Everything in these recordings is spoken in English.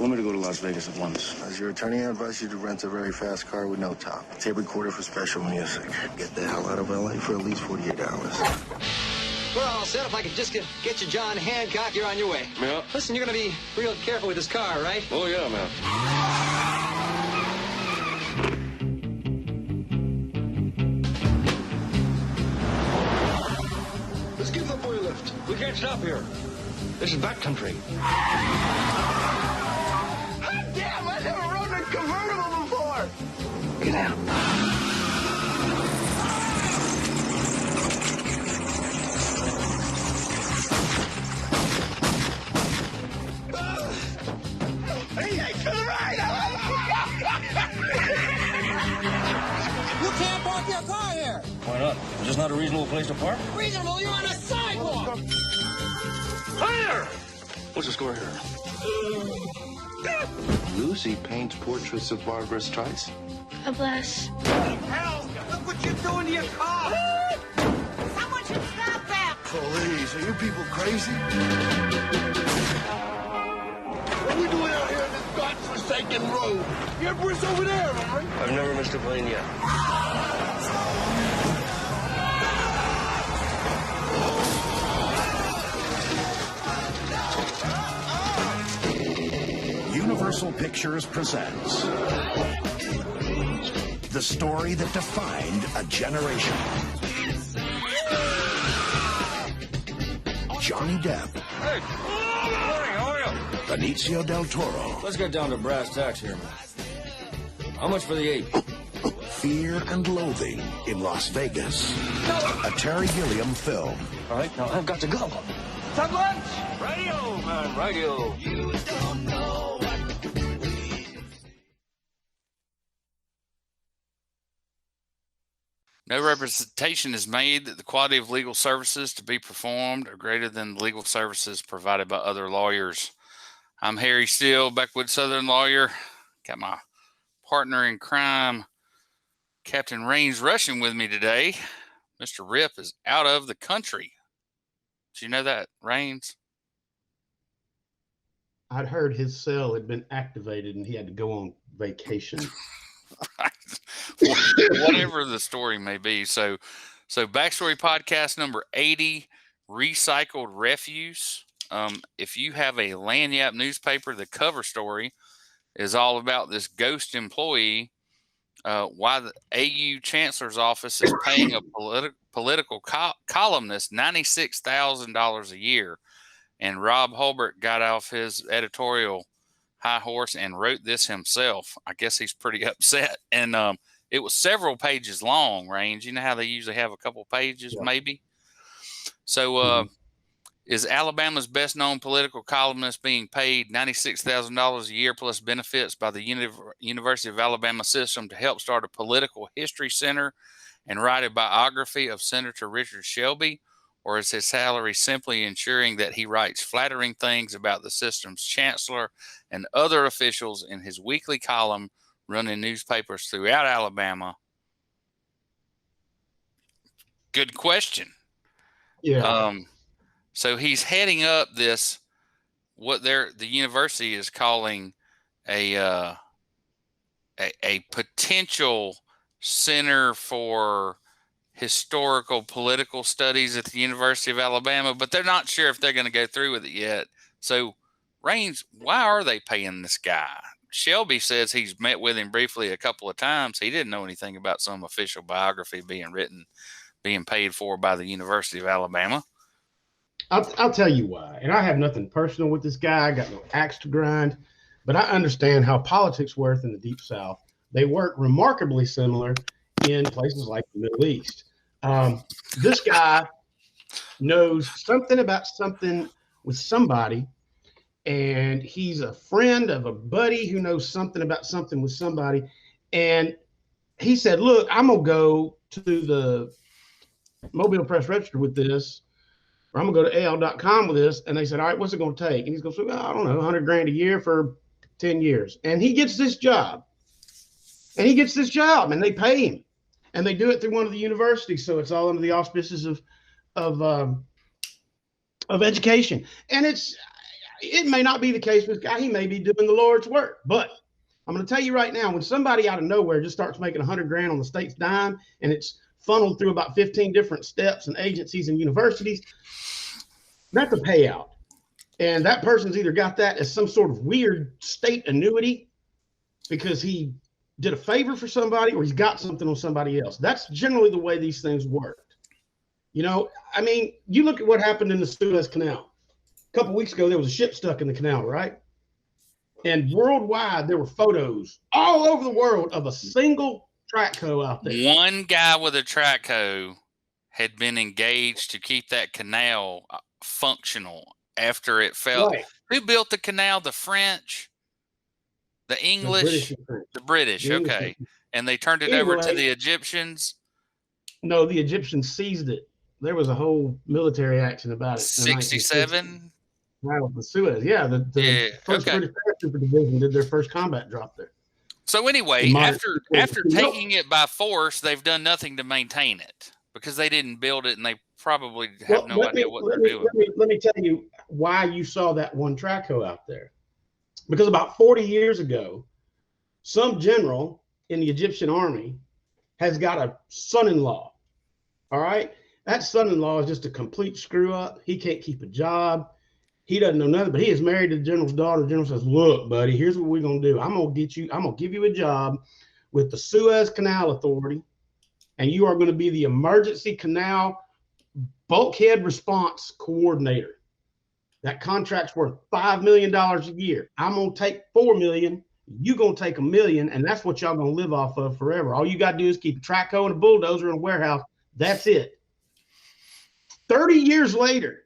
They want me to go to Las Vegas at once. As your attorney, I advise you to rent a very fast car with no top. Tape recorder for special music. Get the hell out of LA for at least 48 hours. We're all set. If I could just get you John Hancock, you're on your way. Yeah. Listen, you're going to be real careful with this car, right? Oh, yeah, man. Let's give the boy a lift. We can't stop here. This is backcountry. Hot damn, I never rode a convertible before. Get out. Hey, to the right. You can't park your car here. Why not? It's just not a reasonable place to park. Reasonable? You're on a sidewalk. Fire! What's the score here? Lucy paints portraits of Barbara Streisand. God bless. Hell, look what you're doing to your car. Someone should stop that. Police, are you people crazy? What are we doing out here on this godforsaken road? The Emperor's over there, man. I've never missed a plane yet. Universal Pictures presents the story that defined a generation. Johnny Depp. Hey! Morning, how are you? Benicio del Toro. Let's get down to brass tacks here, man. How much for the ape? Fear and Loathing in Las Vegas. A Terry Gilliam film. All right, now I've got to go. Some lunch! Radio, man, radio. You don't know what No representation is made that the quality of legal services to be performed are greater than the legal services provided by other lawyers. I'm Harry Steele, Beckwood Southern lawyer. Got my partner in crime, Captain Raines Rushing, with me today. Mr. Ripp is out of the country. Did you know that, Raines? I'd heard his cell had been activated and he had to go on vacation. Right. Whatever the story may be. So Backstory Podcast number 80, Recycled Refuse. If you have a Lagniappe newspaper, the cover story is all about this ghost employee, why the AU Chancellor's Office is paying a political columnist $96,000 a year. And Rob Hulbert got off his editorial high horse and wrote this himself. I guess he's pretty upset. And it was several pages long, Raines. You know how they usually have a couple pages, maybe? So is Alabama's best-known political columnist being paid $96,000 a year plus benefits by the University of Alabama system to help start a political history center and write a biography of Senator Richard Shelby? Or is his salary simply ensuring that he writes flattering things about the system's chancellor and other officials in his weekly column running newspapers throughout Alabama? Good question. Yeah. So he's heading up this, what the university is calling a potential center for historical political studies at the University of Alabama, but they're not sure if they're going to go through with it yet. So, Raines, why are they paying this guy? Shelby says he's met with him briefly a couple of times. He didn't know anything about some official biography being written, being paid for by the University of Alabama. I'll tell you why. And I have nothing personal with this guy. I got no axe to grind, but I understand how politics work in the Deep South. They work remarkably similar in places like the Middle East. This guy knows something about something with somebody, and he's a friend of a buddy who knows something about something with somebody. And he said, look, I'm going to go to the Mobile Press Register with this, or I'm going to go to AL.com with this. And they said, all right, what's it going to take? And he's going to say, well, I don't know, $100,000 a year for 10 years. And he gets this job. And they pay him. And they do it through one of the universities, so it's all under the auspices of education. And it's, it may not be the case with this guy. He may be doing the Lord's work. But I'm going to tell you right now, when somebody out of nowhere just starts making $100,000 on the state's dime, and it's funneled through about 15 different steps and agencies and universities, that's a payout. And that person's either got that as some sort of weird state annuity because he did a favor for somebody, or he's got something on somebody else. That's generally the way these things work. You know, I mean, you look at what happened in the Suez Canal. A couple weeks ago, there was a ship stuck in the canal, right? And worldwide, there were photos all over the world of a single track hoe out there. One guy with a track hoe had been engaged to keep that canal functional after it fell. Right. Who built the canal? The French? The English? The British, okay. And they turned it over to the Egyptians? No, the Egyptians seized it. There was a whole military action about it. 67? Right, with the Suez. Yeah, the first British Paratrooper Division did their first combat drop there. So anyway, after taking it by force, they've done nothing to maintain it because they didn't build it, and they probably have no idea what they're doing. Let me tell you why you saw that one track hoe out there. Because about 40 years ago, some general in the Egyptian army has got a son-in-law. All right? That son-in-law is just a complete screw-up. He can't keep a job. He doesn't know nothing, but he is married to the general's daughter. The general says, look, buddy, here's what we're going to do. I'm going to give you a job with the Suez Canal Authority, and you are going to be the emergency canal bulkhead response coordinator. That contract's worth $5 million a year. I'm going to take $4 million. You're going to take $1 million, and that's what y'all going to live off of forever. All you got to do is keep a track hoe and a bulldozer in a warehouse. That's it. 30 years later,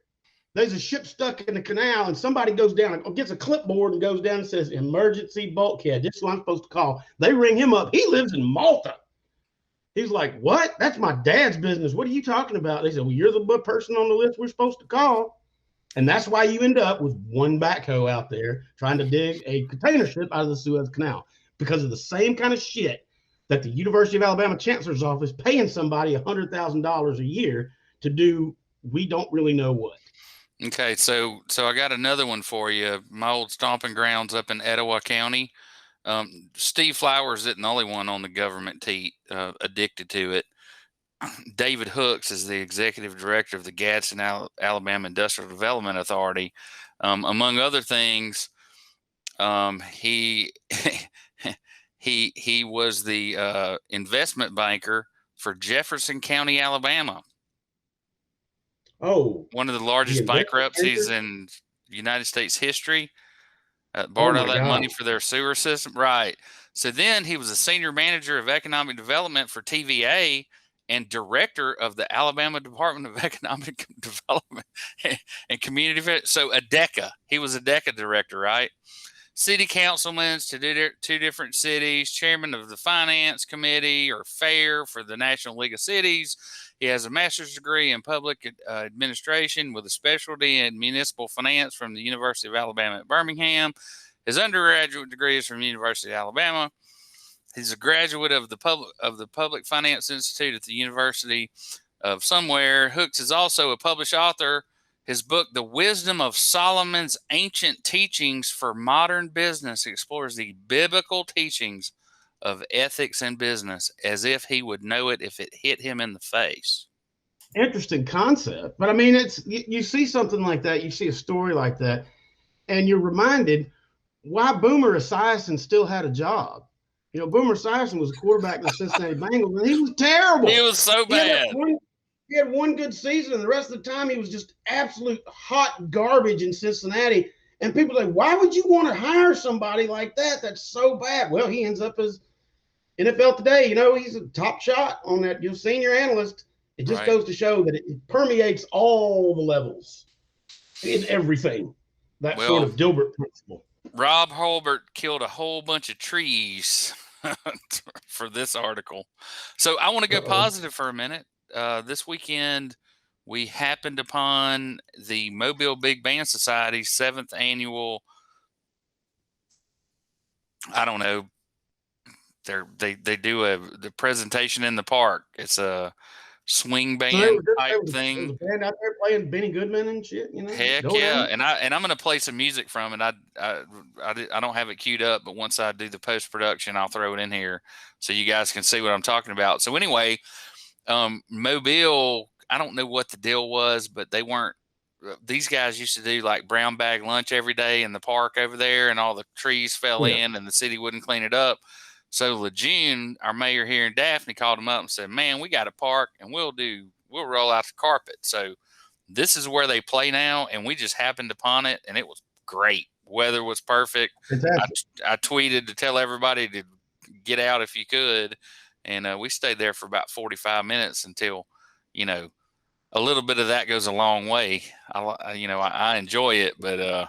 there's a ship stuck in the canal, and somebody goes down and gets a clipboard and goes down and says, emergency bulkhead. This is what I'm supposed to call. They ring him up. He lives in Malta. He's like, what? That's my dad's business. What are you talking about? They said, well, you're the person on the list we're supposed to call. And that's why you end up with one backhoe out there trying to dig a container ship out of the Suez Canal, because of the same kind of shit that the University of Alabama Chancellor's Office paying somebody $100,000 a year to do. We don't really know what. Okay, so I got another one for you. My old stomping grounds up in Etowah County. Steve Flowers isn't the only one on the government teat addicted to it. David Hooks is the executive director of the Gadsden, Alabama Industrial Development Authority. Among other things, he he was the investment banker for Jefferson County, Alabama. Oh, one of the largest bankruptcies in United States history. Borrowed all that money for their sewer system. Right. So then he was a senior manager of economic development for TVA and director of the Alabama Department of Economic Development and Community Affairs. So ADECA. He was a DECA director, right? City councilman to two different cities, chairman of the finance committee or fair for the National League of Cities. He has a master's degree in public administration with a specialty in municipal finance from the University of Alabama at Birmingham. His undergraduate degree is from the University of Alabama. He's a graduate of the Public Finance Institute at the University of somewhere. Hooks is also a published author. His book, The Wisdom of Solomon's Ancient Teachings for Modern Business, explores the biblical teachings of ethics and business as if he would know it if it hit him in the face. Interesting concept. But I mean, it's you see something like that, you see a story like that, and you're reminded why Boomer Esiason still had a job. You know, Boomer Esiason was a quarterback in the Cincinnati Bengals, and he was terrible. He was so bad. He had one good season, and the rest of the time he was just absolute hot garbage in Cincinnati. And people say, why would you want to hire somebody like that? That's so bad. Well, he ends up as NFL Today. You know, he's a top shot on that senior analyst. It just goes to show that it permeates all the levels in everything. That sort of Dilbert principle. Rob Hulbert killed a whole bunch of trees for this article. So I want to go positive for a minute. This weekend, we happened upon the Mobile Big Band Society's 7th annual, I don't know, they do the presentation in the park. It's a swing So band type there was thing. a band out there playing Benny Goodman and shit, Heck yeah, and I'm gonna play some music from it. I don't have it queued up, but once I do the post production, I'll throw it in here so you guys can see what I'm talking about. So anyway, Mobile, I don't know what the deal was, but they weren't. These guys used to do like brown bag lunch every day in the park over there, and all the trees fell in, and the city wouldn't clean it up. So Lejeune, our mayor here in Daphne, called him up and said, "Man, we got a park, and we'll roll out the carpet." So this is where they play now, and we just happened upon it, and it was great. Weather was perfect. I tweeted to tell everybody to get out if you could, and we stayed there for about 45 minutes until, a little bit of that goes a long way. I enjoy it, but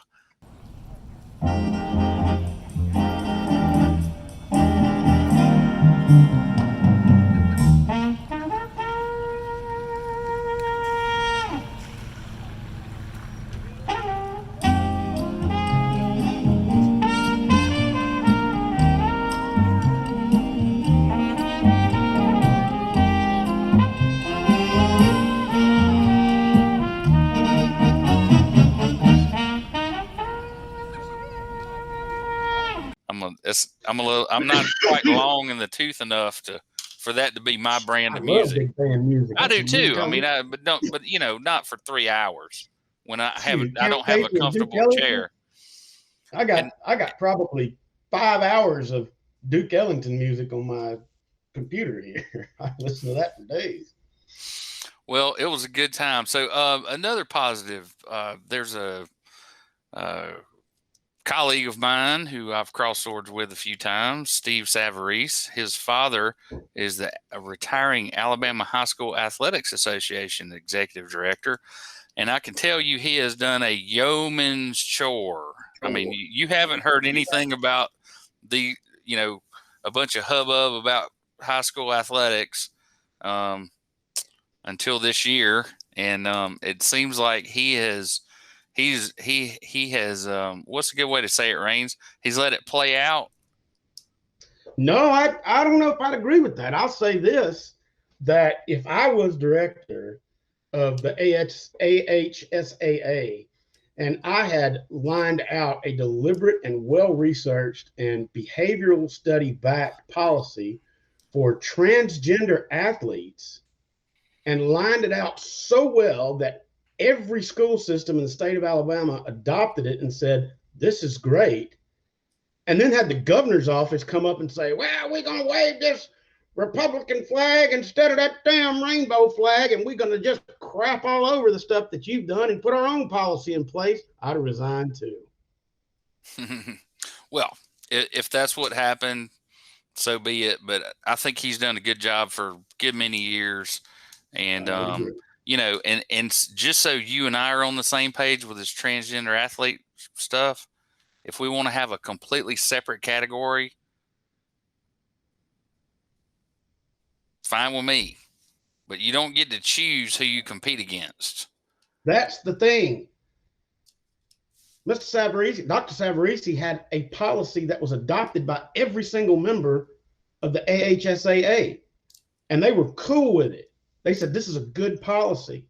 I'm not quite long in the tooth enough for that to be my brand of music. Big band music. I do too. I mean, but not for 3 hours when I don't have a comfortable chair. I got probably 5 hours of Duke Ellington music on my computer here. I listen to that for days. Well, it was a good time. So another positive, there's a colleague of mine who I've crossed swords with a few times, Steve Savarese. His father is the retiring Alabama High School Athletics Association executive director. And I can tell you he has done a yeoman's chore. I mean, you haven't heard anything about a bunch of hubbub about high school athletics until this year. And it seems like he has what's a good way to say it, Rains? He's let it play out. No, I don't know if I'd agree with that. I'll say this, that if I was director of the AHSAA and I had lined out a deliberate and well-researched and behavioral study-backed policy for transgender athletes and lined it out so well that every school system in the state of Alabama adopted it and said, this is great, and then had the governor's office come up and say, well, we're going to wave this Republican flag instead of that damn rainbow flag, and we're going to just crap all over the stuff that you've done and put our own policy in place, I'd resign too. Well, if that's what happened, so be it. But I think he's done a good job for a good many years. And, and just so you and I are on the same page with this transgender athlete stuff, if we want to have a completely separate category, fine with me, but you don't get to choose who you compete against. That's the thing. Dr. Savarese had a policy that was adopted by every single member of the AHSAA, and they were cool with it. They said, this is a good policy.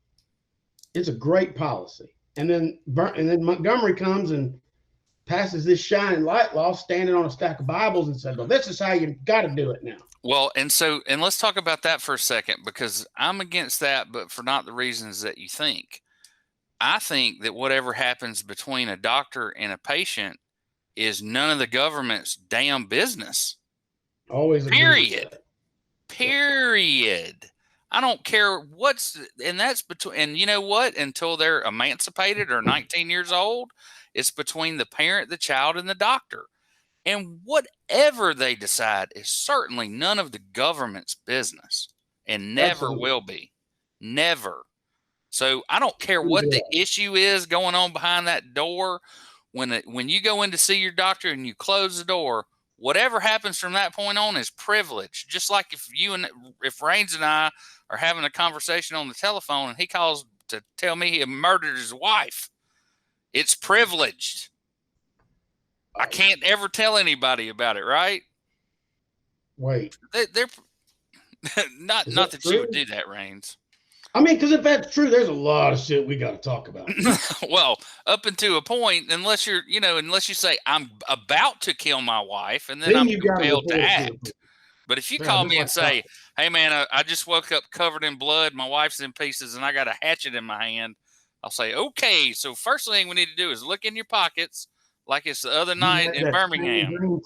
It's a great policy. And then Montgomery comes and passes this shining light law standing on a stack of Bibles and said, well, this is how you got to do it now. Well, and let's talk about that for a second, because I'm against that, but for not the reasons that you think. I think that whatever happens between a doctor and a patient is none of the government's damn business. Always. Period. I don't care that's between, and you know what? Until they're emancipated or 19 years old, it's between the parent, the child, and the doctor. And whatever they decide is certainly none of the government's business and never will be. Never. So I don't care what the issue is going on behind that door. When you go in to see your doctor and you close the door, whatever happens from that point on is privilege. Just like if Rains and I are having a conversation on the telephone and he calls to tell me he murdered his wife, it's privileged. I can't ever tell anybody about it, right? Wait. not that that true? you would do that, Rains. I mean, because if that's true, there's a lot of shit we got to talk about. Well, up until a point, unless you say I'm about to kill my wife, and then I'm compelled to act. But if you call me and say, "Hey, man, I just woke up covered in blood, my wife's in pieces, and I got a hatchet in my hand," I'll say, "Okay, so first thing we need to do is look in your pockets like it's the other night in Birmingham."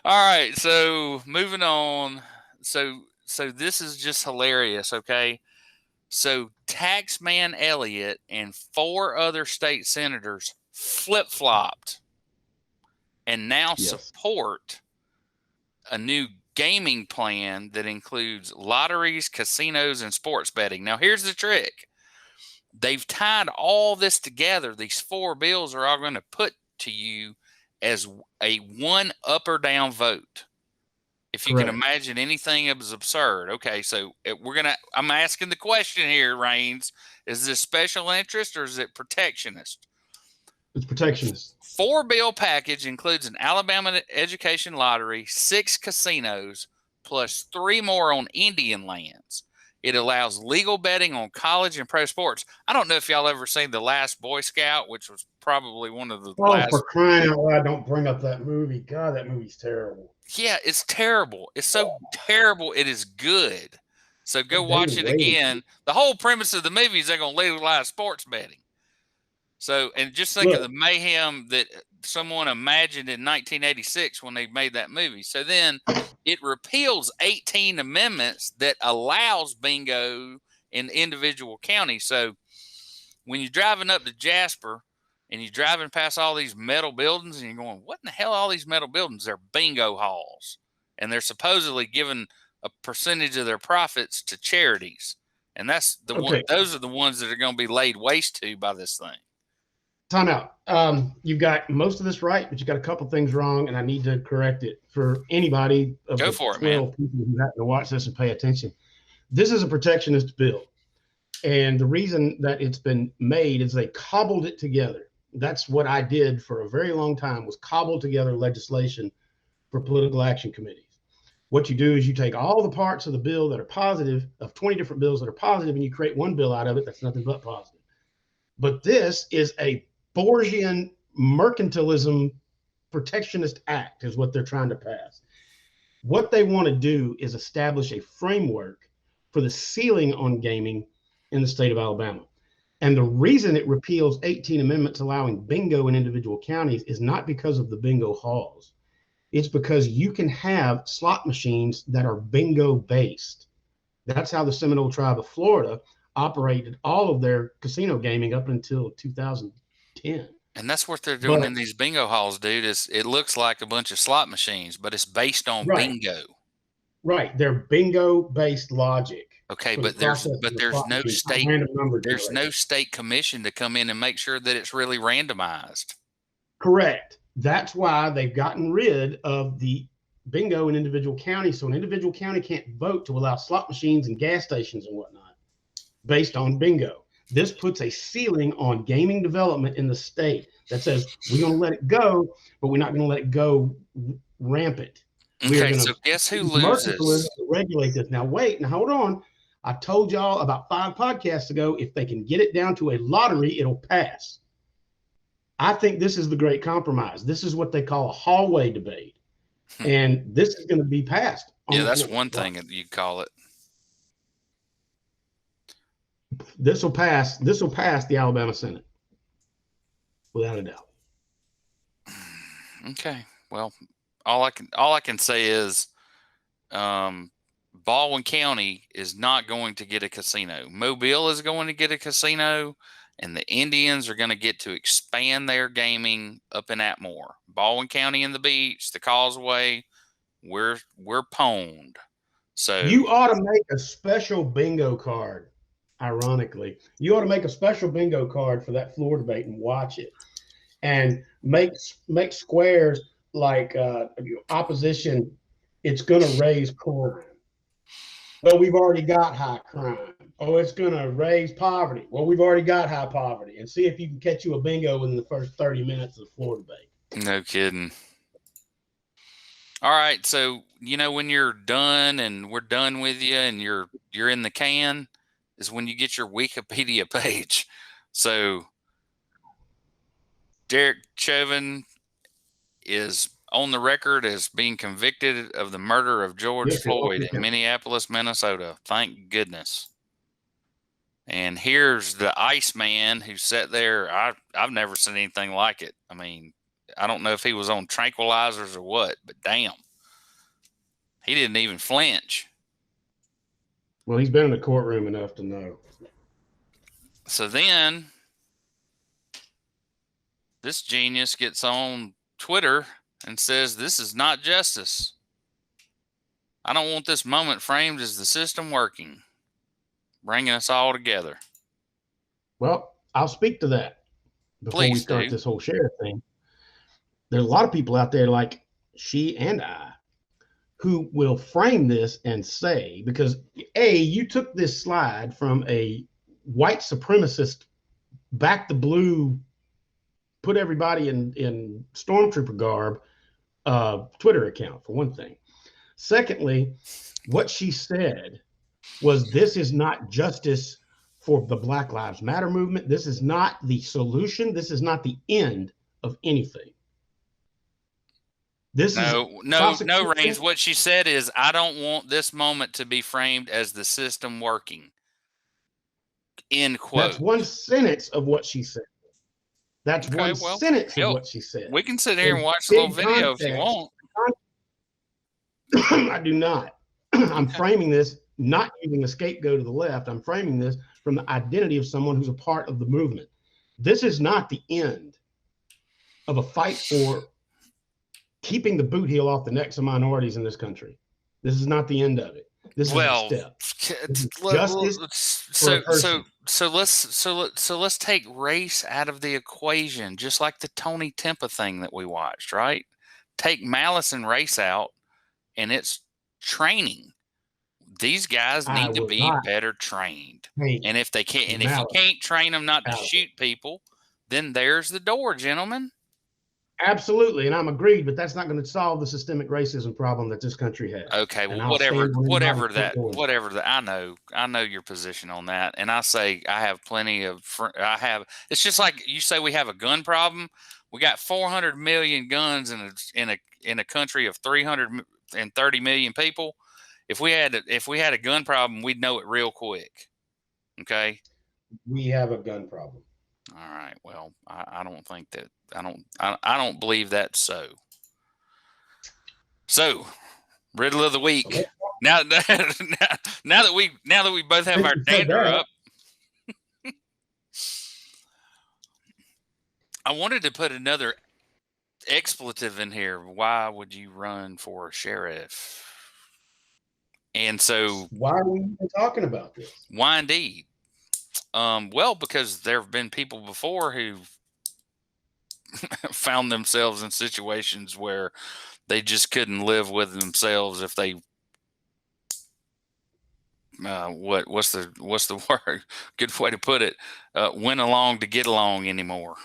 All right, so moving on. So this is just hilarious, okay? So Taxman Elliott and 4 other state senators flip-flopped and now support a new gaming plan that includes lotteries, casinos, and sports betting. Now, here's the trick. They've tied all this together. These 4 bills are all going to put to you as a one up or down vote. If you can imagine anything as absurd. Okay, so I'm asking the question here, Rains. Is this special interest or is it protectionist? It's protectionist. 4-bill package includes an Alabama education lottery, 6 casinos, plus 3 more on Indian lands. It allows legal betting on college and pro sports. I don't know if y'all ever seen The Last Boy Scout, which was probably one of the last. For crying out loud, don't bring up that movie. God, that movie's terrible. Yeah, it's terrible. It's so terrible, it is good. So go watch it again. The whole premise of the movie is they're going to legalize sports betting. So, and just think of the mayhem that someone imagined in 1986 when they made that movie. So then it repeals 18 amendments that allows bingo in individual counties. So when you're driving up to Jasper and you're driving past all these metal buildings and you're going, what in the hell are all these metal buildings? They're bingo halls. And they're supposedly giving a percentage of their profits to charities. And that's the one, those are the ones that are going to be laid waste to by this thing. Time out. You've got most of this right, but you got a couple things wrong, and I need to correct it for anybody of Go the for it, 12 man. people who have to watch this and pay attention. This is a protectionist bill, and the reason that it's been made is they cobbled it together. That's what I did for a very long time, was cobble together legislation for political action committees. What you do is you take all the parts of the bill that are positive, of 20 different bills that are positive, and you create one bill out of it that's nothing but positive. But this is a Borgian mercantilism protectionist act is what they're trying to pass. What they want to do is establish a framework for the ceiling on gaming in the state of Alabama. And the reason it repeals 18 amendments allowing bingo in individual counties is not because of the bingo halls. It's because you can have slot machines that are bingo based. That's how the Seminole tribe of Florida operated all of their casino gaming up until 2010. And that's what they're doing in these bingo halls, dude. It looks like a bunch of slot machines, but it's based on bingo. Right. They're bingo based logic. Okay, but there's no state commission to come in and make sure that it's really randomized. Correct. That's why they've gotten rid of the bingo in individual counties. So an individual county can't vote to allow slot machines and gas stations and whatnot based on bingo. This puts a ceiling on gaming development in the state that says we're going to let it go, but we're not going to let it go rampant. Okay, so guess who loses? To regulate this. Now, wait, now hold on. I told y'all about 5 podcasts ago, if they can get it down to a lottery, it'll pass. I think this is the great compromise. This is what they call a hallway debate. And this is going to be passed. Yeah, that's one thing that you call it. This will pass the Alabama Senate without a doubt. Okay. Well, all I can say is Baldwin County is not going to get a casino. Mobile is going to get a casino, and the Indians are going to get to expand their gaming up in Atmore. Baldwin County and the beach, the causeway, we're pwned. So you ought to make a special bingo card. Ironically, you ought to make a special bingo card for that floor debate and watch it, and make squares like opposition. It's going to raise crime. Well, we've already got high crime. Oh, it's going to raise poverty. Well, we've already got high poverty. And see if you can catch you a bingo within the first 30 minutes of the floor debate. No kidding. All right, so when you're done and we're done with you and you're in the can is when you get your Wikipedia page. So Derek Chauvin is on the record as being convicted of the murder of George Floyd in Minneapolis, Minnesota. Thank goodness. And here's the Iceman who sat there. I've never seen anything like it. I mean, I don't know if he was on tranquilizers or what, but damn. He didn't even flinch. Well, he's been in the courtroom enough to know. So then this genius gets on Twitter and says, "This is not justice. I don't want this moment framed as the system working, bringing us all together." Well, I'll speak to that before we start this whole sheriff thing. There's a lot of people out there like she and I who will frame this and say, because you took this slide from a white supremacist, back the blue, put everybody in stormtrooper garb Twitter account, for one thing. Secondly, what she said was, this is not justice for the Black Lives Matter movement. This is not the solution. This is not the end of anything. No, Raines. What she said is, I don't want this moment to be framed as the system working. End quote. That's one sentence of what she said. That's one sentence of what she said. We can sit here and watch the little video if you want. I do not. I'm framing this, not using a scapegoat to the left. I'm framing this from the identity of someone who's a part of the movement. This is not the end of a fight for keeping the boot heel off the necks of minorities in this country. This is not the end of it. This is a step. So let's take race out of the equation, just like the Tony Tempa thing that we watched, right? Take malice and race out, and it's training. These guys need to be better trained. And if they can't, and if you can't train them not to shoot people, then there's the door, gentlemen. Absolutely, and I'm agreed, but that's not going to solve the systemic racism problem that this country has. Okay, well, whatever that. I know your position on that, and I say I have plenty of. It's just like you say we have a gun problem. We got 400 million guns in a country of 330 million people. If we had a gun problem, we'd know it real quick. Okay. We have a gun problem. All right. Well, I don't think that. I don't believe that's so. So, riddle of the week. Okay. Now that we both have our dander up, I wanted to put another expletive in here. Why would you run for sheriff? And so, why are we even talking about this? Why indeed? Well, because there have been people before who found themselves in situations where they just couldn't live with themselves if they what's the word? Good way to put it. Went along to get along anymore.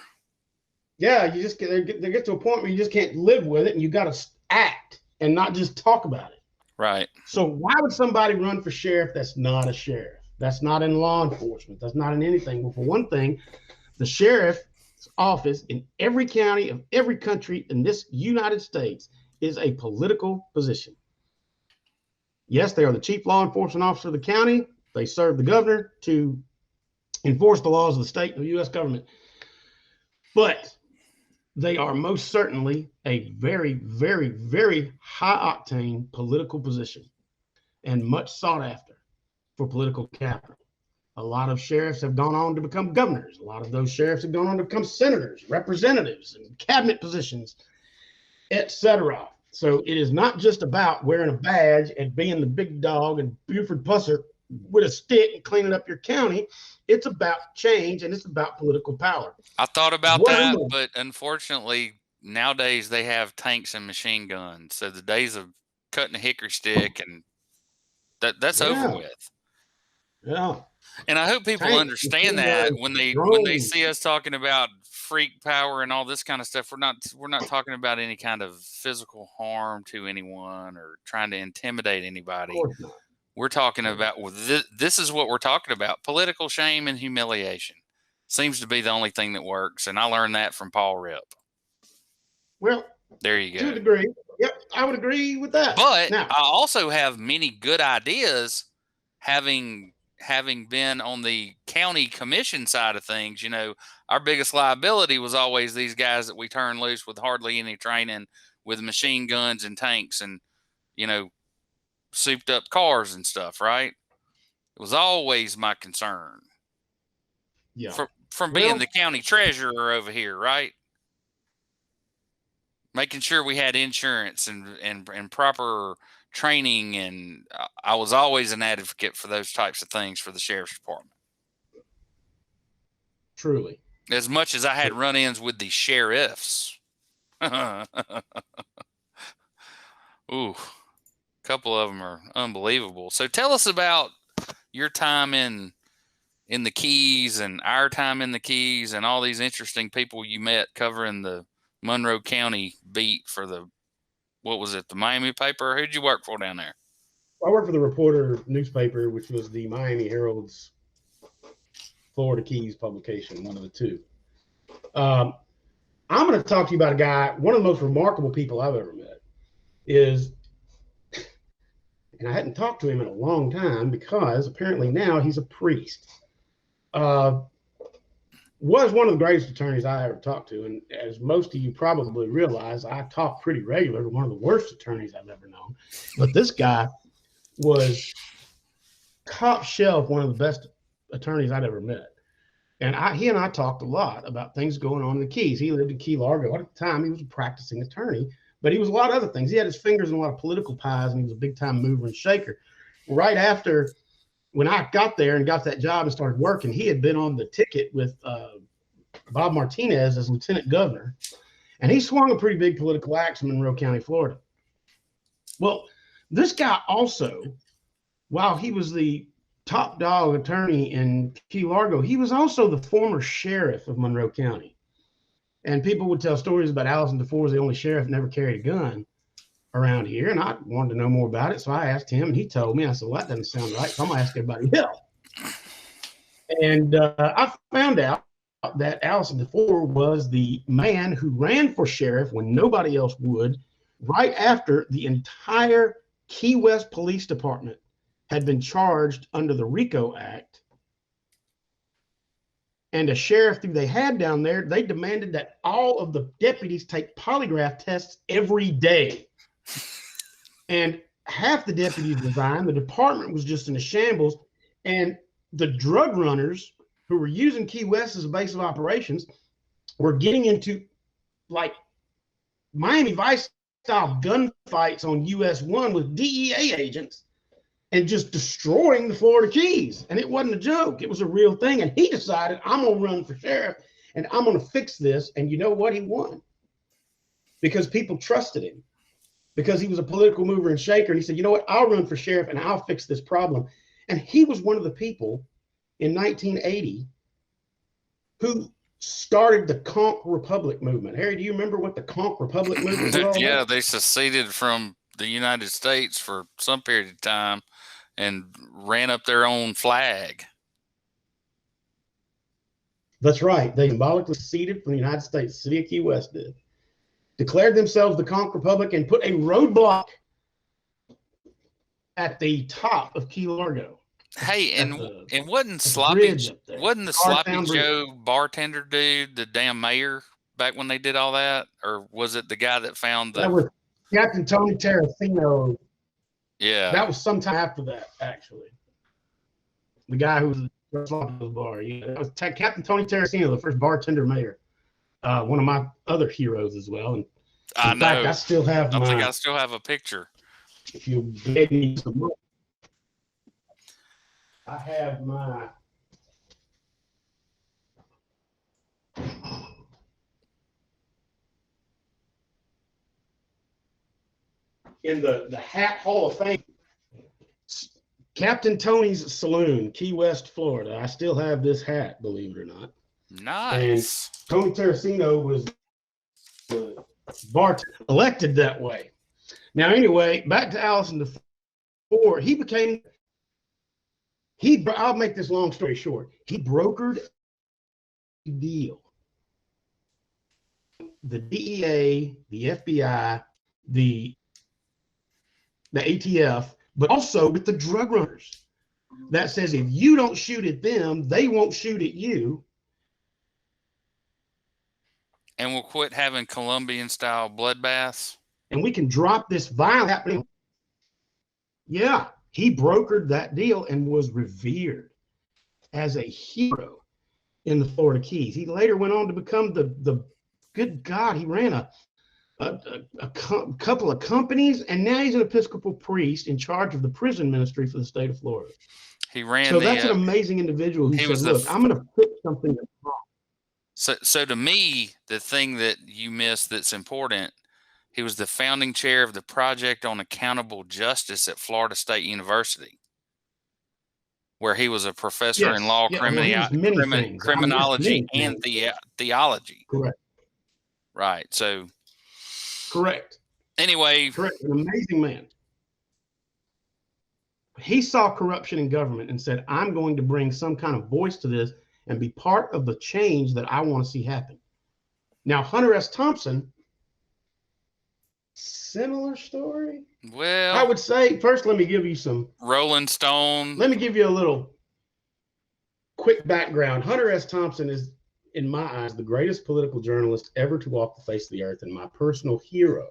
Yeah, you just they get to a point where you just can't live with it, and you got to act and not just talk about it. Right. So why would somebody run for sheriff that's not a sheriff? That's not in law enforcement. That's not in anything. Well, for one thing, the sheriff's office in every county of every country in this United States is a political position. Yes, they are the chief law enforcement officer of the county. They serve the governor to enforce the laws of the state and the U.S. government. But they are most certainly a very, very, very high-octane political position and much sought after for political capital. A lot of sheriffs have gone on to become governors. A lot of those sheriffs have gone on to become senators, representatives, and cabinet positions, etc. So it is not just about wearing a badge and being the big dog and Buford Pusser with a stick and cleaning up your county. It's about change, and it's about political power. I thought about that, but unfortunately, nowadays they have tanks and machine guns. So the days of cutting a hickory stick and that's over with. Yeah. And I hope people understand that when they see us talking about freak power and all this kind of stuff, we're not talking about any kind of physical harm to anyone or trying to intimidate anybody. Of course not. We're talking about this is what we're talking about: political shame and humiliation. Seems to be the only thing that works, and I learned that from Paul Ripp. Well, there you go. To a degree, yep, I would agree with that. But now, I also have many good ideas, having been on the county commission side of things. You know, our biggest liability was always these guys that we turned loose with hardly any training, with machine guns and tanks and, you know, souped up cars and stuff, right? It was always my concern. Yeah. From being the county treasurer over here, right? Making sure we had insurance and proper training, and I was always an advocate for those types of things for the sheriff's department. Truly. As much as I had run-ins with the sheriffs. Ooh. A couple of them are unbelievable. So tell us about your time in the Keys and our time in the Keys and all these interesting people you met covering the Monroe County beat for the Miami paper? Who'd you work for down there? I worked for the Reporter newspaper, which was the Miami Herald's Florida Keys publication, one of the two. I'm going to talk to you about a guy, one of the most remarkable people I've ever met is, and I hadn't talked to him in a long time because apparently now he's a priest. Was one of the greatest attorneys I ever talked to. And as most of you probably realize, I talk pretty regular to one of the worst attorneys I've ever known. But this guy was top shelf, one of the best attorneys I'd ever met. And he and I talked a lot about things going on in the Keys. He lived in Key Largo. At the time, he was a practicing attorney, but he was a lot of other things. He had his fingers in a lot of political pies, and he was a big-time mover and shaker. Right after, when I got there and got that job and started working, he had been on the ticket with Bob Martinez as lieutenant governor, and he swung a pretty big political axe in Monroe County, Florida. Well, this guy also, while he was the top dog attorney in Key Largo, he was also the former sheriff of Monroe County. And people would tell stories about Allison DeFore was the only sheriff that never carried a gun around here. And I wanted to know more about it. So I asked him, and he told me. I said, well, that doesn't sound right. So I'm going to ask everybody else. And I found out that Allison DeFore was the man who ran for sheriff when nobody else would, right after the entire Key West Police Department had been charged under the RICO Act. And a sheriff who they had down there, they demanded that all of the deputies take polygraph tests every day. And half the deputies resigned. The department was just in a shambles. And the drug runners who were using Key West as a base of operations were getting into like Miami Vice style gunfights on US 1 with DEA agents and just destroying the Florida Keys. And it wasn't a joke. It was a real thing. And he decided, I'm going to run for sheriff and I'm going to fix this. And you know what? He won because people trusted him, because he was a political mover and shaker. And he said, you know what? I'll run for sheriff and I'll fix this problem. And he was one of the people in 1980 who started the Conch Republic movement. Harry, do you remember what the Conch Republic movement was all Yeah, about? they seceded from the United States for some period of time and ran up their own flag. That's right. They symbolically seceded from the United States. The city of Key West did. Declared themselves the Conch Republic and put a roadblock at the top of Key Largo. Hey, and wasn't the Sloppy Joe bartender dude the damn mayor back when they did all that? Or was it the guy that found the... That was Captain Tony Terracino. Yeah. That was sometime after that, actually. The guy who was the Sloppy bar. Yeah, that was Captain Tony Terracino, the first bartender mayor. One of my other heroes as well. And in fact, I still have I think I still have a picture. If you gave me some money, I have my in the Hat Hall of Fame, Captain Tony's Saloon, Key West, Florida. I still have this hat, believe it or not. Nice. And Tony Terracino was the elected that way. Now, anyway, back to Allison DeFore. I'll make this long story short. He brokered a deal. The DEA, the FBI, the ATF, but also with the drug runners. That says if you don't shoot at them, they won't shoot at you. And we'll quit having Colombian-style bloodbaths. And we can drop this violence happening. Yeah, he brokered that deal and was revered as a hero in the Florida Keys. He later went on to become the good God, he ran a couple of companies, and now he's an Episcopal priest in charge of the prison ministry for the state of Florida. He ran. So that's an amazing individual who said, "Look, I'm going to fix something that's wrong." So to me, the thing that you missed that's important, he was the founding chair of the Project on Accountable Justice at Florida State University, where he was a professor in law, criminology, and theology. Correct. Right. So. Correct. Anyway. Correct. An amazing man. He saw corruption in government and said, I'm going to bring some kind of voice to this and be part of the change that I want to see happen. Now, Hunter S. Thompson, similar story? Well, I would say, first, let me give you some. Rolling Stone. Let me give you a little quick background. Hunter S. Thompson is, in my eyes, the greatest political journalist ever to walk the face of the earth and my personal hero.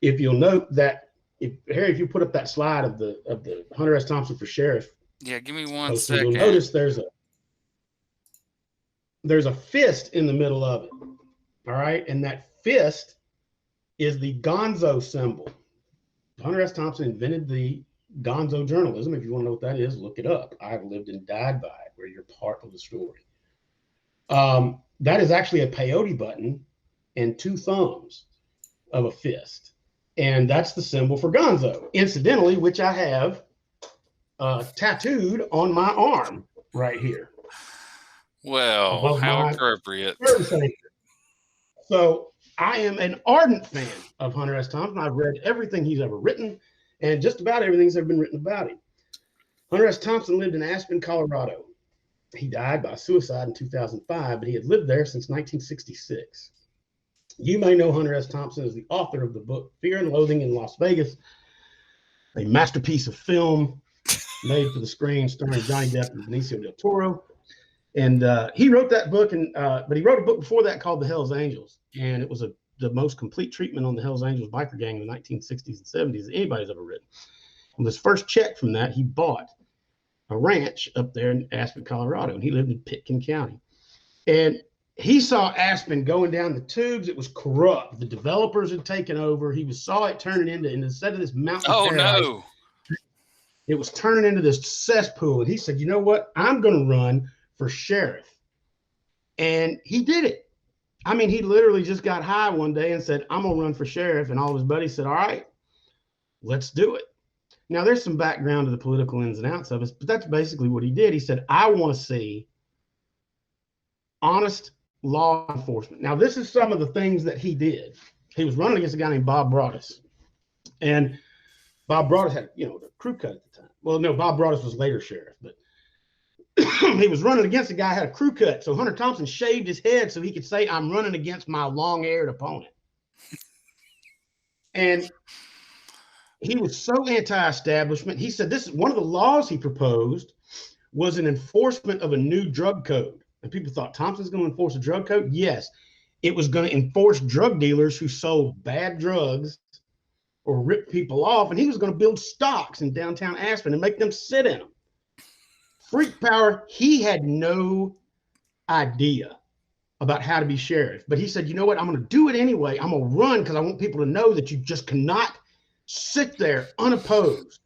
If you'll note that, Harry, if you put up that slide of the Hunter S. Thompson for sheriff. Yeah, give me one second. You'll notice there's a fist in the middle of it. All right. And that fist is the gonzo symbol. Hunter S. Thompson invented the gonzo journalism. If you want to know what that is, look it up. I've lived and died by it, where you're part of the story. That is actually a peyote button and two thumbs of a fist. And that's the symbol for gonzo, incidentally, which I have tattooed on my arm right here. Well, how appropriate. So I am an ardent fan of Hunter S. Thompson. I've read everything he's ever written and just about everything that's ever been written about him. Hunter S. Thompson lived in Aspen, Colorado. He died by suicide in 2005, but he had lived there since 1966. You may know Hunter S. Thompson as the author of the book Fear and Loathing in Las Vegas, a masterpiece of film made for the screen starring Johnny Depp and Benicio del Toro. And he wrote that book, but he wrote a book before that called The Hells Angels. And it was the most complete treatment on the Hells Angels biker gang in the 1960s and 70s that anybody's ever written. On his first check from that, he bought a ranch up there in Aspen, Colorado, and he lived in Pitkin County. And he saw Aspen going down the tubes. It was corrupt. The developers had taken over. He saw it turning into, instead of this mountain paradise, no. It was turning into this cesspool. And he said, you know what? I'm going to run for sheriff. And he did it. I mean, he literally just got high one day and said, I'm going to run for sheriff. And all of his buddies said, all right, let's do it. Now, there's some background to the political ins and outs of it, but that's basically what he did. He said, I want to see honest law enforcement. Now, this is some of the things that he did. He was running against a guy named Bob Broadus. And Bob Broadus had, the crew cut at the time. Well, no, Bob Broadus was later sheriff, but he was running against a guy who had a crew cut. So Hunter Thompson shaved his head so he could say, I'm running against my long-haired opponent. And he was so anti-establishment. He said this is one of the laws he proposed was an enforcement of a new drug code. And people thought Thompson's going to enforce a drug code. Yes, it was going to enforce drug dealers who sold bad drugs or ripped people off. And he was going to build stocks in downtown Aspen and make them sit in them. Freak power. He had no idea about how to be sheriff. But he said, you know what? I'm going to do it anyway. I'm going to run because I want people to know that you just cannot sit there unopposed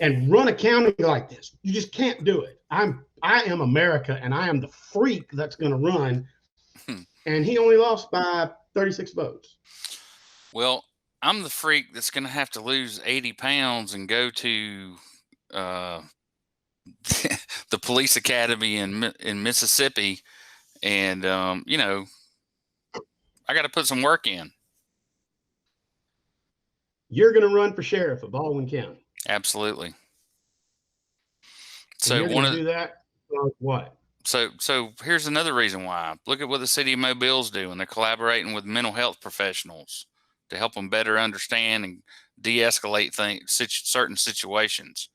and run a county like this. You just can't do it. I am America, and I am the freak that's going to run. And he only lost by 36 votes. Well, I'm the freak that's going to have to lose 80 pounds and go to the police academy in Mississippi, and you know, I got to put some work in. You're going to run for sheriff of Baldwin County. Absolutely. So you're going to do that? What? So here's another reason why. Look at what the city of Mobile's doing. They're collaborating with mental health professionals to help them better understand and de-escalate certain situations.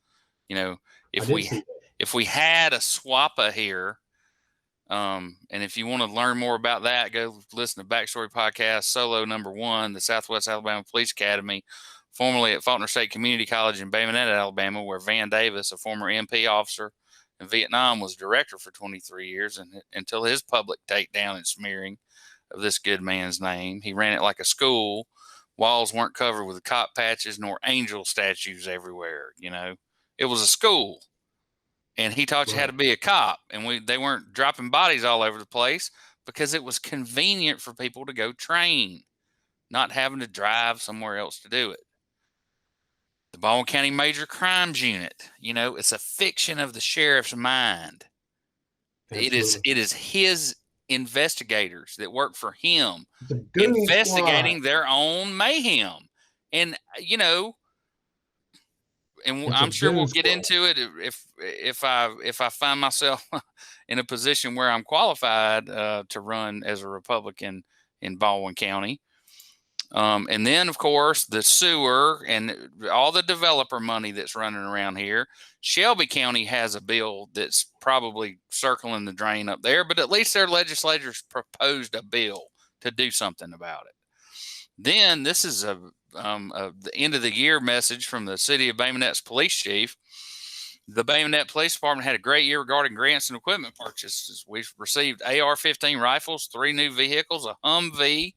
You know, if we had a SWAPA here, and if you want to learn more about that, go listen to Backstory Podcast Solo #1, the Southwest Alabama Police Academy, formerly at Faulkner State Community College in Bayonet, Alabama, where Van Davis, a former MP officer in Vietnam, was director for 23 years until his public takedown and smearing of this good man's name. He ran it like a school. Walls weren't covered with cop patches nor angel statues everywhere. You know, it was a school. And he taught you how to be a cop, and they weren't dropping bodies all over the place because it was convenient for people to go train, not having to drive somewhere else to do it. The Baldwin County Major Crimes Unit, you know, it's a fiction of the sheriff's mind. Absolutely. It is his investigators that work for him investigating their own mayhem. And, you know, and I'm sure we'll get into it if I find myself in a position where I'm qualified to run as a Republican in Baldwin County. And then, of course, the sewer and all the developer money that's running around here. Shelby County has a bill that's probably circling the drain up there, but at least their legislators proposed a bill to do something about it. Then this is the end of the year message from the city of Bayonet's police chief. The Bayonet Police Department had a great year regarding grants and equipment purchases. We've received AR-15 rifles, 3 new vehicles, a Humvee,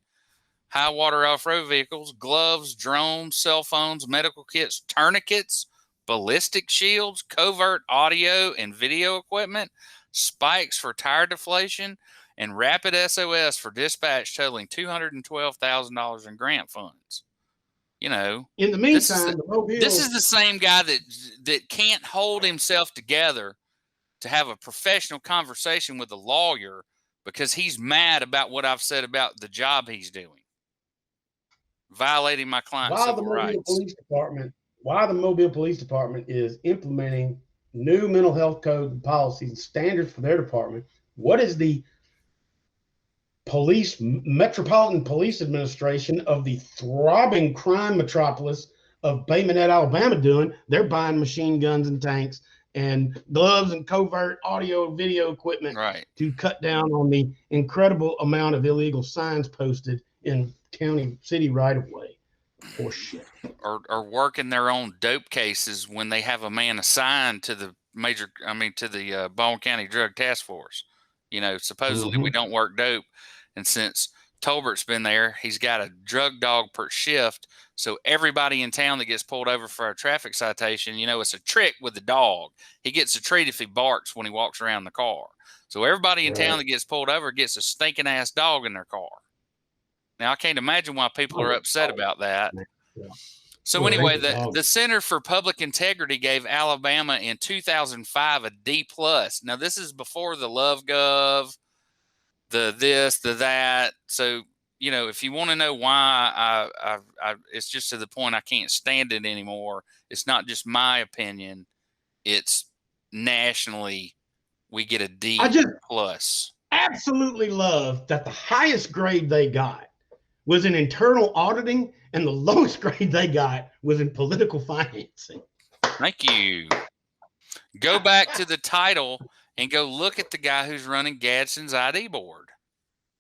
high water off-road vehicles, gloves, drones, cell phones, medical kits, tourniquets, ballistic shields, covert audio and video equipment, spikes for tire deflation, and rapid SOS for dispatch, totaling $212,000 in grant funds. You know, in the meantime, this is the same guy that can't hold himself together to have a professional conversation with a lawyer because he's mad about what I've said about the job he's doing, violating my client's civil rights. While the Mobile Police Department is implementing new mental health code policies and standards for their department, what is the Metropolitan Police Administration of the throbbing crime metropolis of Bayonet, Alabama doing? They're buying machine guns and tanks and gloves and covert audio and video equipment to cut down on the incredible amount of illegal signs posted in county city right of way. Horseshit. Or working their own dope cases when they have a man assigned to the Baldwin County Drug Task Force. You know, supposedly we don't work dope. And since Tolbert's been there, he's got a drug dog per shift. So everybody in town that gets pulled over for a traffic citation, you know, it's a trick with the dog. He gets a treat if he barks when he walks around the car. So everybody in town that gets pulled over gets a stinking ass dog in their car. Now, I can't imagine why people are upset about that. Yeah. So anyway, the Center for Public Integrity gave Alabama in 2005 a D+. Now, this is before the LoveGov, the this, the that. So, you know, if you want to know why it's just to the point I can't stand it anymore. It's not just my opinion. It's nationally, we get a D+. I just absolutely love that the highest grade they got was in internal auditing, and the lowest grade they got was in political financing. Thank you. Go back to the title and go look at the guy who's running Gadsden's ID board.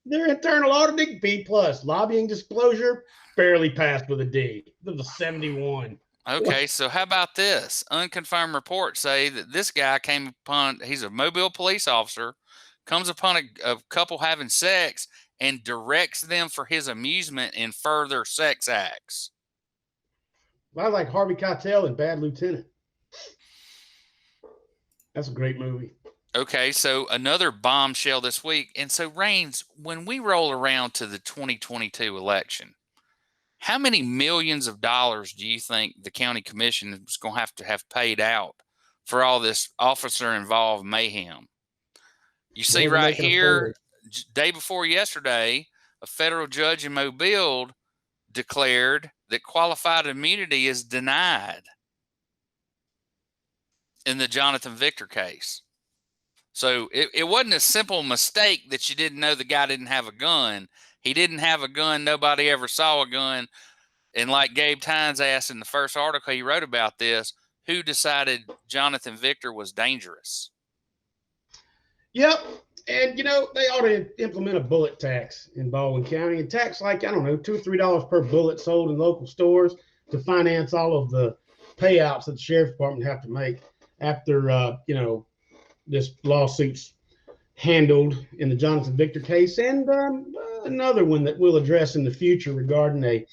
Their internal auditing, B+. Lobbying disclosure, barely passed with a D. It was a 71. Okay, so how about this? Unconfirmed reports say that this guy he's a Mobile police officer, comes upon a couple having sex, and directs them for his amusement in further sex acts. I like Harvey Keitel and Bad Lieutenant. That's a great movie. Okay, so another bombshell this week. And so, Raines, when we roll around to the 2022 election, how many millions of dollars do you think the county commission is going to have paid out for all this officer-involved mayhem. You see More than right they can here, afford. day before yesterday, a federal judge in Mobile declared that qualified immunity is denied in the Jonathan Victor case. So it wasn't a simple mistake that you didn't know the guy didn't have a gun. He didn't have a gun. Nobody ever saw a gun. And like Gabe Tynes asked in the first article he wrote about this, who decided Jonathan Victor was dangerous? Yep. And, you know, they ought to implement a bullet tax in Baldwin County and tax like, I don't know, $2 or $3 per bullet sold in local stores to finance all of the payouts that the sheriff's department have to make after, you know, this lawsuit's handled in the Jonathan Victor case, and another one that we'll address in the future regarding a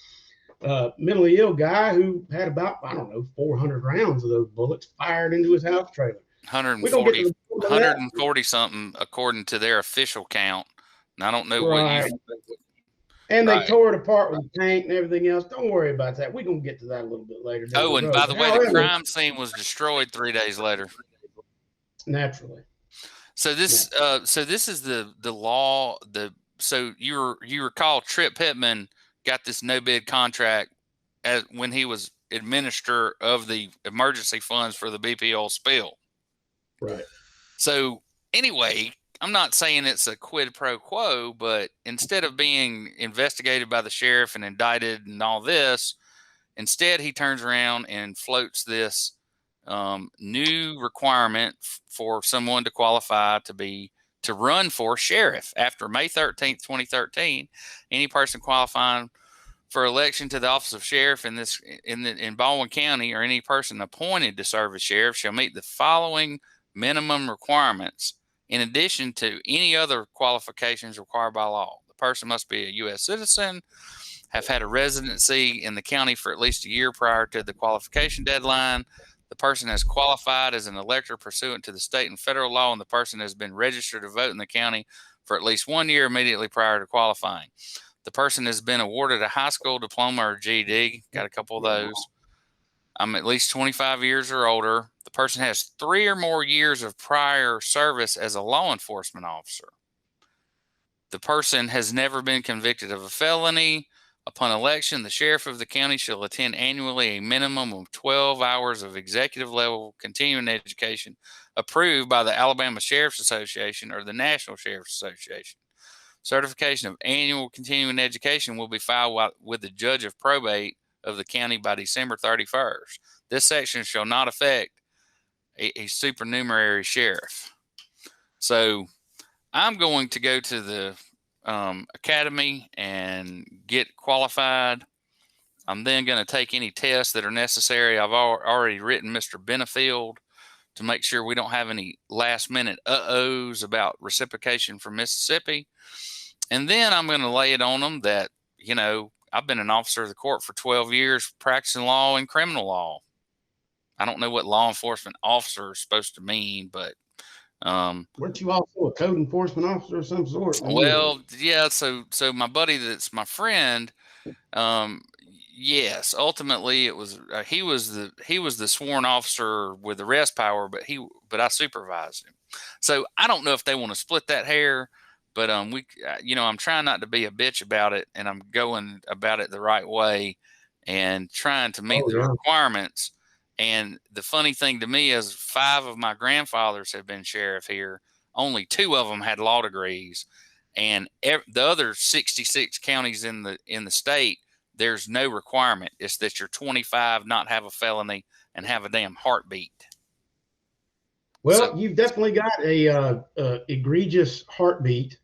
mentally ill guy who had about, I don't know, 400 rounds of those bullets fired into his house trailer. 140 something according to their official count. And I don't know right. what you. And they tore it apart with the tank and everything else. Don't worry about that. We're going to get to that a little bit later. Oh, and by the way, the crime scene was destroyed 3 days later. Naturally. So this, this is the law. So you recall Tripp Pittman got this no bid contract when he was administrator of the emergency funds for the BP oil spill. Right. So anyway, I'm not saying it's a quid pro quo, but instead of being investigated by the sheriff and indicted and all this, instead he turns around and floats this new requirement for someone to qualify to run for sheriff. After May 13th, 2013, any person qualifying for election to the office of sheriff in Baldwin County, or any person appointed to serve as sheriff, shall meet the following minimum requirements in addition to any other qualifications required by law. The person must be a U.S. citizen, have had a residency in the county for at least a year prior to the qualification deadline. The person has qualified as an elector pursuant to the state and federal law, and the person has been registered to vote in the county for at least 1 year immediately prior to qualifying. The person has been awarded a high school diploma or GED. Got a couple of those. I'm at least 25 years or older. The person has 3 or more years of prior service as a law enforcement officer. The person has never been convicted of a felony. Upon election, the sheriff of the county shall attend annually a minimum of 12 hours of executive level continuing education approved by the Alabama Sheriff's Association or the National Sheriff's Association. Certification of annual continuing education will be filed with the judge of probate of the county by December 31st. This section shall not affect a supernumerary sheriff. So I'm going to go to the academy and get qualified. I'm then going to take any tests that are necessary. I've already written Mr. Benefield to make sure we don't have any last minute uh-ohs about reciprocation from Mississippi. And then I'm going to lay it on them that, you know, I've been an officer of the court for 12 years practicing law and criminal law. I don't know what law enforcement officer is supposed to mean, but weren't you also a code enforcement officer of some sort? Well, yeah. So my buddy, that's my friend. Yes, ultimately it was he was the sworn officer with arrest power, but I supervised him. So I don't know if they want to split that hair, but I'm trying not to be a bitch about it, and I'm going about it the right way and trying to meet the requirements. And the funny thing to me is 5 of my grandfathers have been sheriff here. Only 2 of them had law degrees, and the other 66 counties in the state, there's no requirement. It's that you're 25, not have a felony, and have a damn heartbeat. Well, you've definitely got a egregious heartbeat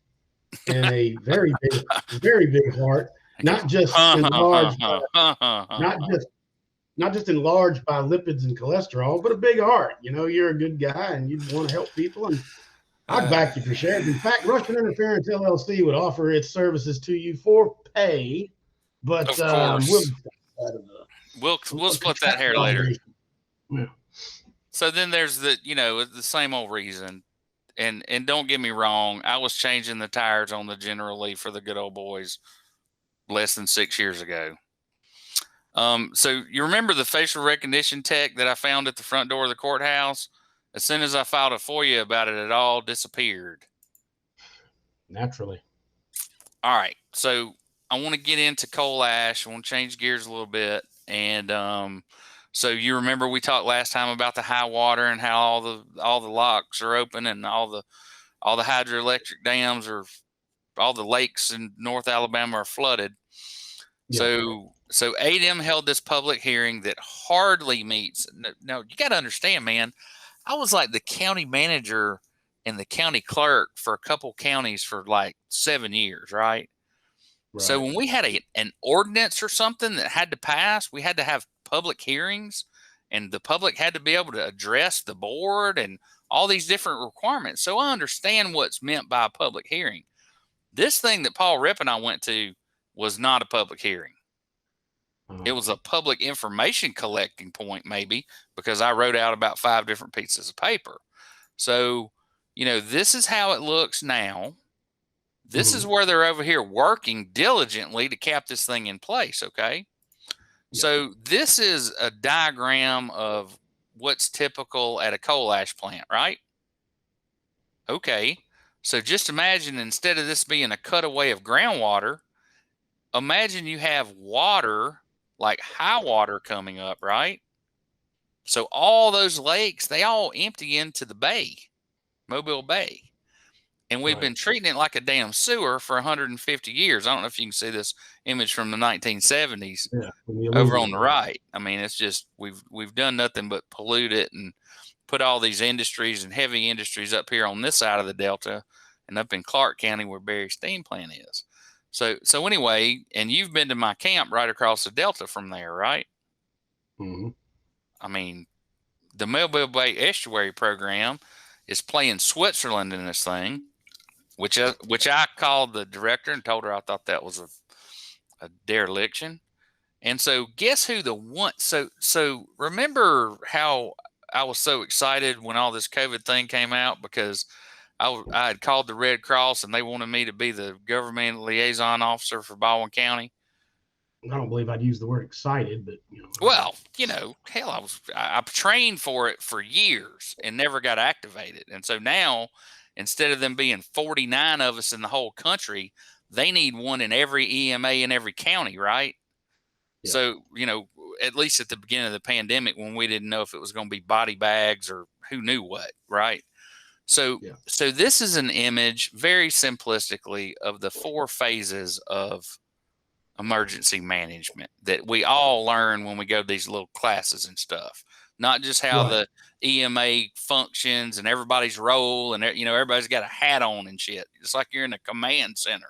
and a very big heart. Not just enlarged, not just enlarged by lipids and cholesterol, but a big heart. You know, you're a good guy and you want to help people, and I'd back you for sheriff. In fact, Russian Interference LLC would offer its services to you for pay, but we'll split that hair later. Yeah. So then there's the same old reason, and don't get me wrong, I was changing the tires on the General Lee for the good old boys less than 6 years ago. So you remember the facial recognition tech that I found at the front door of the courthouse? as soon as I filed a FOIA about it, it all disappeared. Naturally. All right. So I want to get into coal ash. I want to change gears a little bit. And so you remember we talked last time about the high water and how all the locks are open and all the hydroelectric dams are, all the lakes in North Alabama are flooded. Yeah. So ADM held this public hearing that hardly meets. No, you got to understand, man. I was like the county manager and the county clerk for a couple counties for like 7 years, right? So when we had an ordinance or something that had to pass, we had to have public hearings, and the public had to be able to address the board and all these different requirements. So I understand what's meant by a public hearing. This thing that Paul Ripp and I went to was not a public hearing. It was a public information collecting point, maybe, because I wrote out about 5 different pieces of paper. So, this is how it looks now. This is where they're over here working diligently to cap this thing in place, okay? Yeah. So this is a diagram of what's typical at a coal ash plant, right? Okay. So just imagine, instead of this being a cutaway of groundwater, imagine you have water, like high water coming up, right? So all those lakes, they all empty into the bay, Mobile Bay. And we've been treating it like a damn sewer for 150 years. I don't know if you can see this image from the 1970s over on the right. I mean, it's just we've done nothing but pollute it and put all these industries and heavy industries up here on this side of the Delta and up in Clark County where Berry Steam Plant is. So anyway, and you've been to my camp right across the Delta from there, right? Mm-hmm. I mean, the Mobile Bay Estuary Program is playing Switzerland in this thing, which I called the director and told her I thought that was a dereliction. And so guess who so remember how I was so excited when all this COVID thing came out, because I had called the Red Cross and they wanted me to be the government liaison officer for Baldwin County. I don't believe I'd use the word excited, but Well, hell, I trained for it for years and never got activated. And so now, instead of them being 49 of us in the whole country, they need one in every EMA in every county, right? Yeah. So, at least at the beginning of the pandemic, when we didn't know if it was going to be body bags or who knew what, right? So, So this is an image, very simplistically, of the 4 phases of emergency management that we all learn when we go to these little classes and stuff. Not just how the EMA functions and everybody's role and everybody's got a hat on and shit. It's like you're in a command center,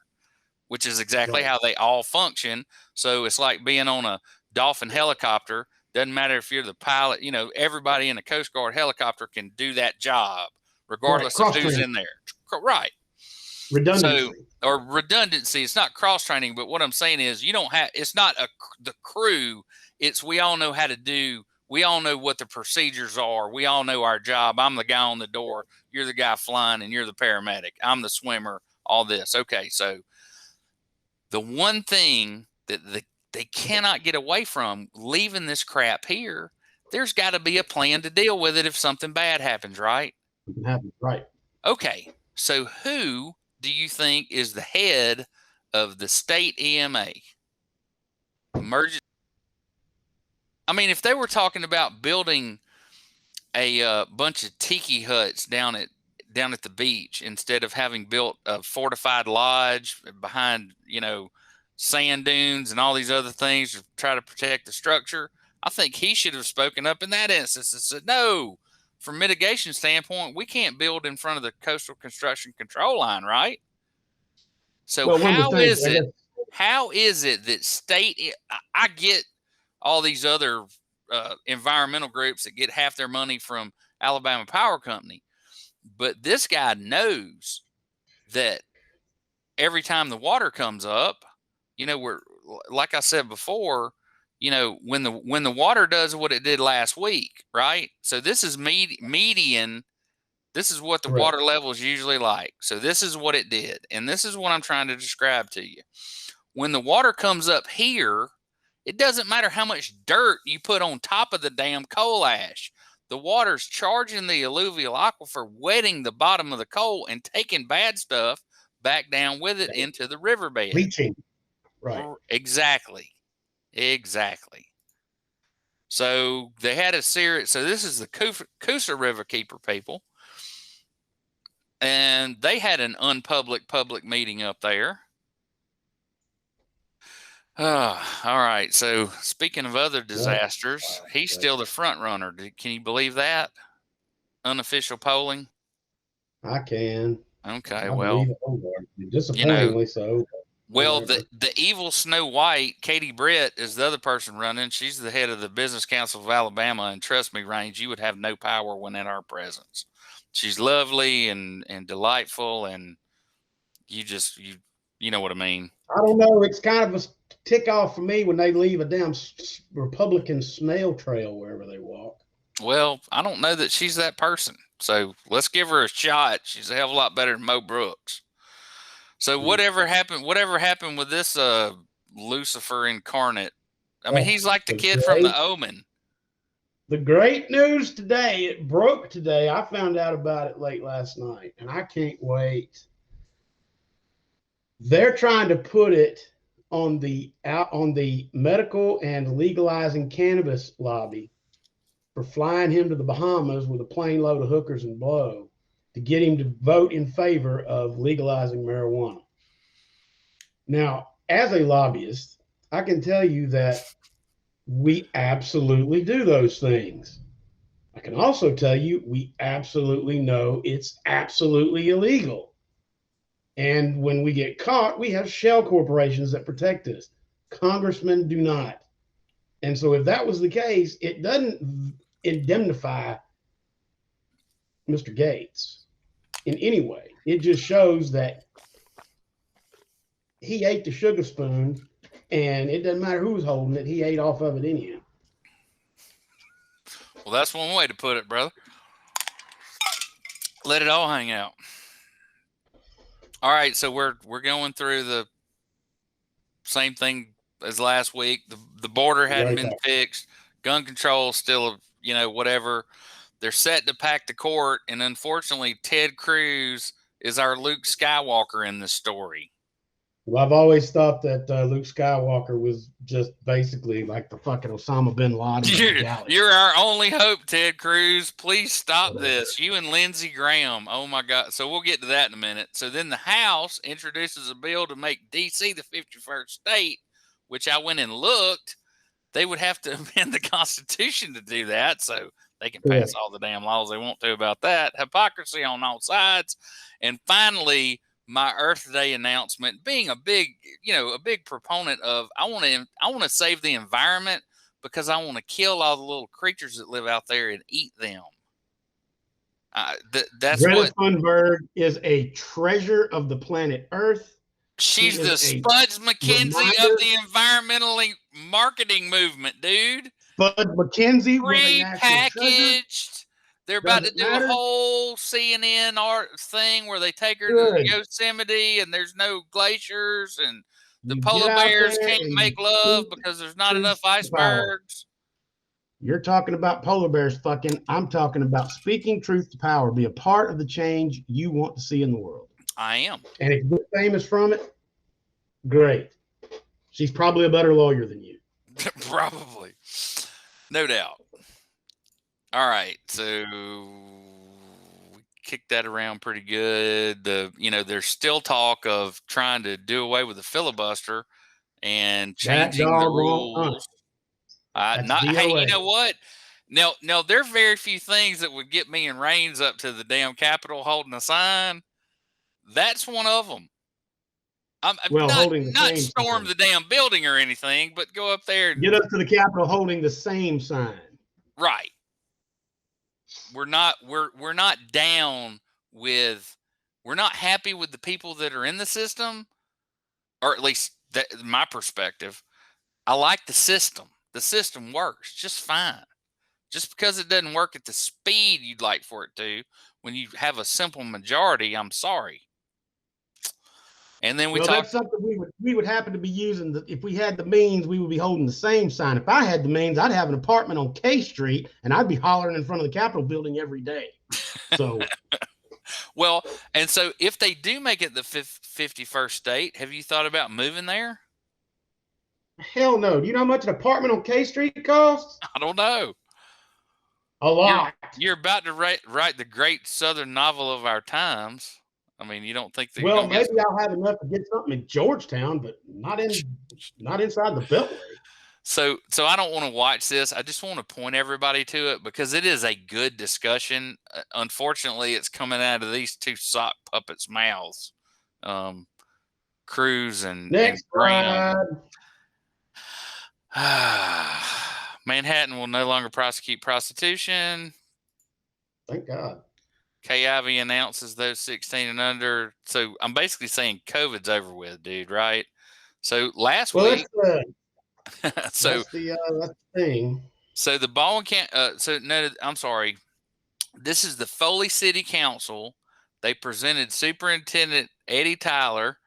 which is exactly how they all function. So it's like being on a Dolphin helicopter. Doesn't matter if you're the pilot. Everybody in a Coast Guard helicopter can do that job regardless of who's in there. Right. Redundancy. It's not cross training, but what I'm saying is it's not the crew. It's we all know how to do. We all know what the procedures are. We all know our job. I'm the guy on the door. You're the guy flying, and you're the paramedic. I'm the swimmer. All this. Okay, so the one thing that they cannot get away from, leaving this crap here, there's got to be a plan to deal with it if something bad happens, right? Right. Okay, so who do you think is the head of the state EMA? Emergency. I mean, if they were talking about building a bunch of tiki huts down at the beach instead of having built a fortified lodge behind, sand dunes and all these other things to try to protect the structure, I think he should have spoken up in that instance and said, no, from mitigation standpoint, we can't build in front of the coastal construction control line, right? So how is it that state, I get all these other environmental groups that get half their money from Alabama Power Company, but this guy knows that every time the water comes up, we're, like I said before, when the water does what it did last week, right? So this is median. This is what the water level is usually like. So this is what it did. And this is what I'm trying to describe to you. When the water comes up here, it doesn't matter how much dirt you put on top of the damn coal ash. The water's charging the alluvial aquifer, wetting the bottom of the coal and taking bad stuff back down with it into the riverbed. Leaching. Right. Exactly. So they had a series. So this is the Coosa Riverkeeper people. And they had an public meeting up there. All right. So speaking of other disasters, he's still the front runner. Can you believe that? Unofficial polling. I can. Okay. Disappointingly so. Well, the evil Snow White, Katie Britt, is the other person running. She's the head of the Business Council of Alabama, and trust me, Range, you would have no power when in our presence. She's lovely and delightful, and you know what I mean. I don't know. It's kind of a tick off for me when they leave a damn Republican snail trail wherever they walk. Well, I don't know that she's that person, so let's give her a shot. She's a hell of a lot better than Mo Brooks. So whatever happened with this Lucifer incarnate? I mean, he's like the kid from The Omen. The great news today, it broke today. I found out about it late last night, and I can't wait. They're trying to put it on the medical and legalizing cannabis lobby for flying him to the Bahamas with a plane load of hookers and blow to get him to vote in favor of legalizing marijuana. Now, as a lobbyist, I can tell you that we absolutely do those things. I can also tell you we absolutely know it's absolutely illegal. And when we get caught, we have shell corporations that protect us. Congressmen do not. And so if that was the case, it doesn't indemnify Mr. Gates in any way. It just shows that he ate the sugar spoon, and it doesn't matter who's holding it. He ate off of it anyhow. Well, that's one way to put it, brother. Let it all hang out. All right, so we're going through the same thing as last week. The border hadn't been fixed. Gun control still, whatever. They're set to pack the court, and unfortunately, Ted Cruz is our Luke Skywalker in the story. Well, I've always thought that Luke Skywalker was just basically like the fucking Osama bin Laden. You're our only hope, Ted Cruz. Please stop this. You and Lindsey Graham. Oh, my God. So we'll get to that in a minute. So then the House introduces a bill to make D.C. the 51st state, which I went and looked. They would have to amend the Constitution to do that, so they can pass all the damn laws they want to about that. Hypocrisy on all sides. And finally, my Earth Day announcement, being a big proponent of, I want to save the environment because I want to kill all the little creatures that live out there and eat them. That's Greta Thunberg is a treasure of the planet Earth. She's the Spuds McKenzie of the environmental marketing movement, dude. Spud McKenzie, prepackaged. They're about to do a whole CNN art thing where they take her to Yosemite and there's no glaciers and the polar bears can't make love because there's not enough icebergs. You're talking about polar bears fucking. I'm talking about speaking truth to power. Be a part of the change you want to see in the world. I am. And if you're famous from it, great. She's probably a better lawyer than you. Probably. No doubt. All right, so we kicked that around pretty good. There's still talk of trying to do away with the filibuster and changing the rules. Hey, you know what? Now, there are very few things that would get me and Reigns up to the damn Capitol holding a sign. That's one of them. Not storm the damn building or anything, but go up there and get up to the Capitol holding the same sign. Right. We're not down with, we're not happy with the people that are in the system, or at least my perspective. I like the system. The system works just fine. Just because it doesn't work at the speed you'd like for it to, when you have a simple majority, I'm sorry. And then we Well, talked. that's something we would happen to be using. If we had the means, we would be holding the same sign. If I had the means, I'd have an apartment on K Street, and I'd be hollering in front of the Capitol building every day. So, Well, and so if they do make it the 51st state, have you thought about moving there? hell no. Do you know how much an apartment on K Street costs? I don't know. A lot. You're about to write the great Southern novel of our times. I mean, you don't think that? Well, maybe I'll have enough to get something in Georgetown, but not inside the Beltway. So I don't want to watch this. I just want to point everybody to it because it is a good discussion. Unfortunately, it's coming out of these two sock puppets' mouths, Cruz and Graham. Manhattan will no longer prosecute prostitution. Thank God. KIV announces those 16 and under. So I'm basically saying COVID's over with, dude, right? So last week. That's the thing. So the Baldwin I'm sorry. This is the Foley City Council. They presented Superintendent Eddie Tyler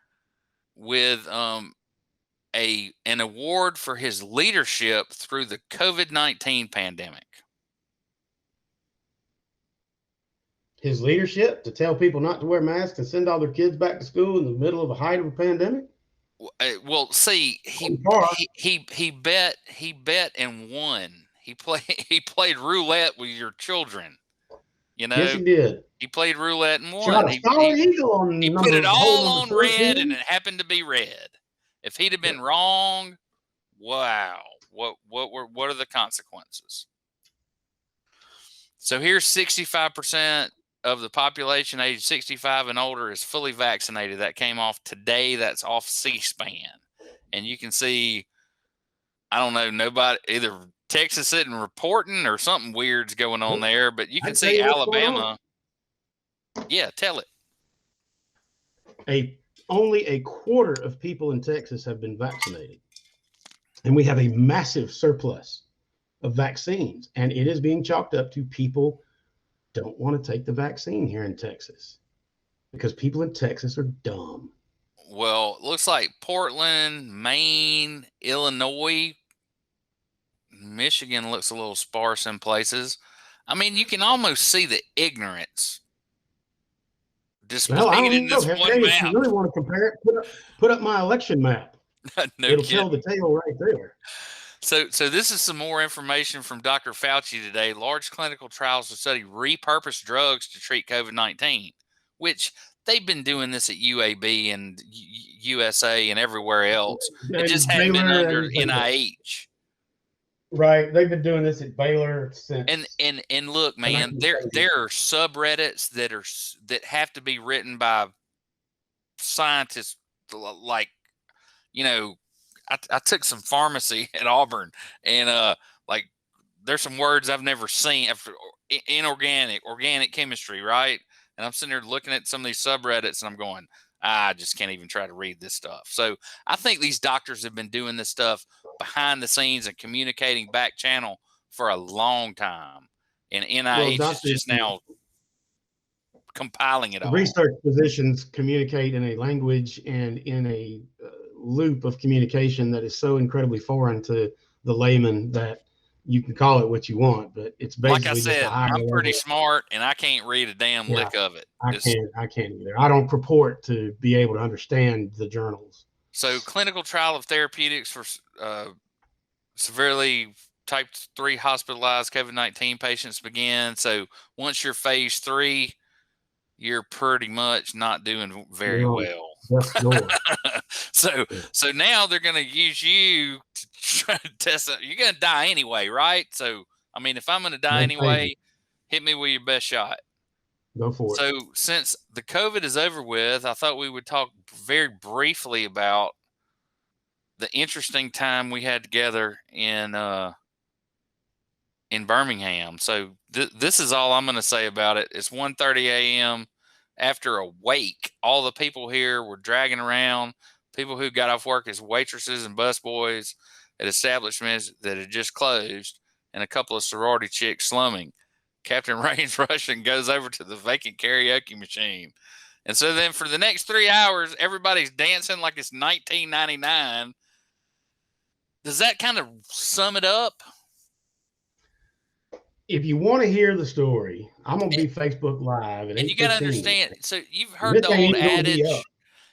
with an award for his leadership through the COVID-19 pandemic. His leadership to tell people not to wear masks and send all their kids back to school in the middle of a height of a pandemic? Well, see, he bet and won. He played roulette with your children. You know, yes, he did. He played roulette and won. Shot a solid eagle on he put it all on red, and it happened to be red. If he'd have been wrong, wow, what are the consequences? So here's 65% of the population age 65 and older is fully vaccinated. That came off today. That's off C-SPAN. And you can see, I don't know, nobody, either Texas isn't reporting or something weird's going on there, but you can see Alabama. Yeah, tell it. Only a quarter of people in Texas have been vaccinated. And we have a massive surplus of vaccines. And it is being chalked up to people don't want to take the vaccine here in Texas because people in Texas are dumb. Well, it looks like Portland, Maine, Illinois, Michigan looks a little sparse in places. I mean, you can almost see the ignorance displayed in this one map. If you really want to compare it, put up my election map. It'll tell the tale right there. So this is some more information from Dr. Fauci today. Large clinical trials to study repurposed drugs to treat COVID-19, which they've been doing this at UAB and USA and everywhere else. It just hadn't been under NIH. Right. They've been doing this at Baylor since. And look, man, there are subreddits that have to be written by scientists like, you know, I took some pharmacy at Auburn, and like there's some words I've never seen after organic chemistry, right? And I'm sitting there looking at some of these subreddits, and I'm going, I just can't even try to read this stuff. So I think these doctors have been doing this stuff behind the scenes and communicating back channel for a long time, and NIH is just now compiling it all. Research physicians communicate in a language and in a loop of communication that is so incredibly foreign to the layman that you can call it what you want, but it's basically, like I said, I'm pretty smart and I can't read a damn lick of it. I can't either. I don't purport to be able to understand the journals. So clinical trial of therapeutics for severely type 3 hospitalized COVID-19 patients begin. So once you're phase 3, you're pretty much not doing very well. So now they're going to use you to try to test it. You're going to die anyway, right? So, I mean, if I'm going to die anyway, hit me with your best shot. Go for it. So since the COVID is over with, I thought we would talk very briefly about the interesting time we had together in Birmingham. So this is all I'm going to say about it. It's 1:30 a.m. After a wake. All the people here were dragging around, people who got off work as waitresses and busboys at establishments that had just closed, and a couple of sorority chicks slumming. Captain Rain's Russian goes over to the vacant karaoke machine And so then for the next 3 hours, everybody's dancing like it's 1999. Does that kind of sum it up? If you want to hear the story, I'm gonna be Facebook Live at And you got to 8:15. understand. So you've heard the old adage.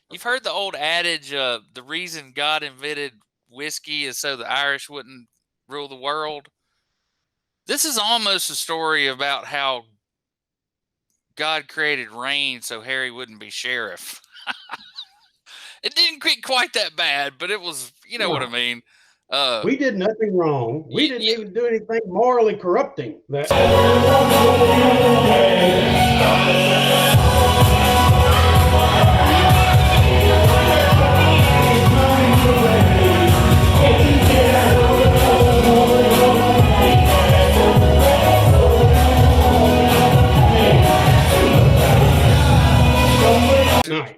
You've heard the old adage. The reason God invented whiskey is so the Irish wouldn't rule the world. This is almost a story about how God created rain so Harry wouldn't be sheriff. It didn't get quite that bad, but it was, you know what I mean. We did nothing wrong. We didn't even do anything morally corrupting. That.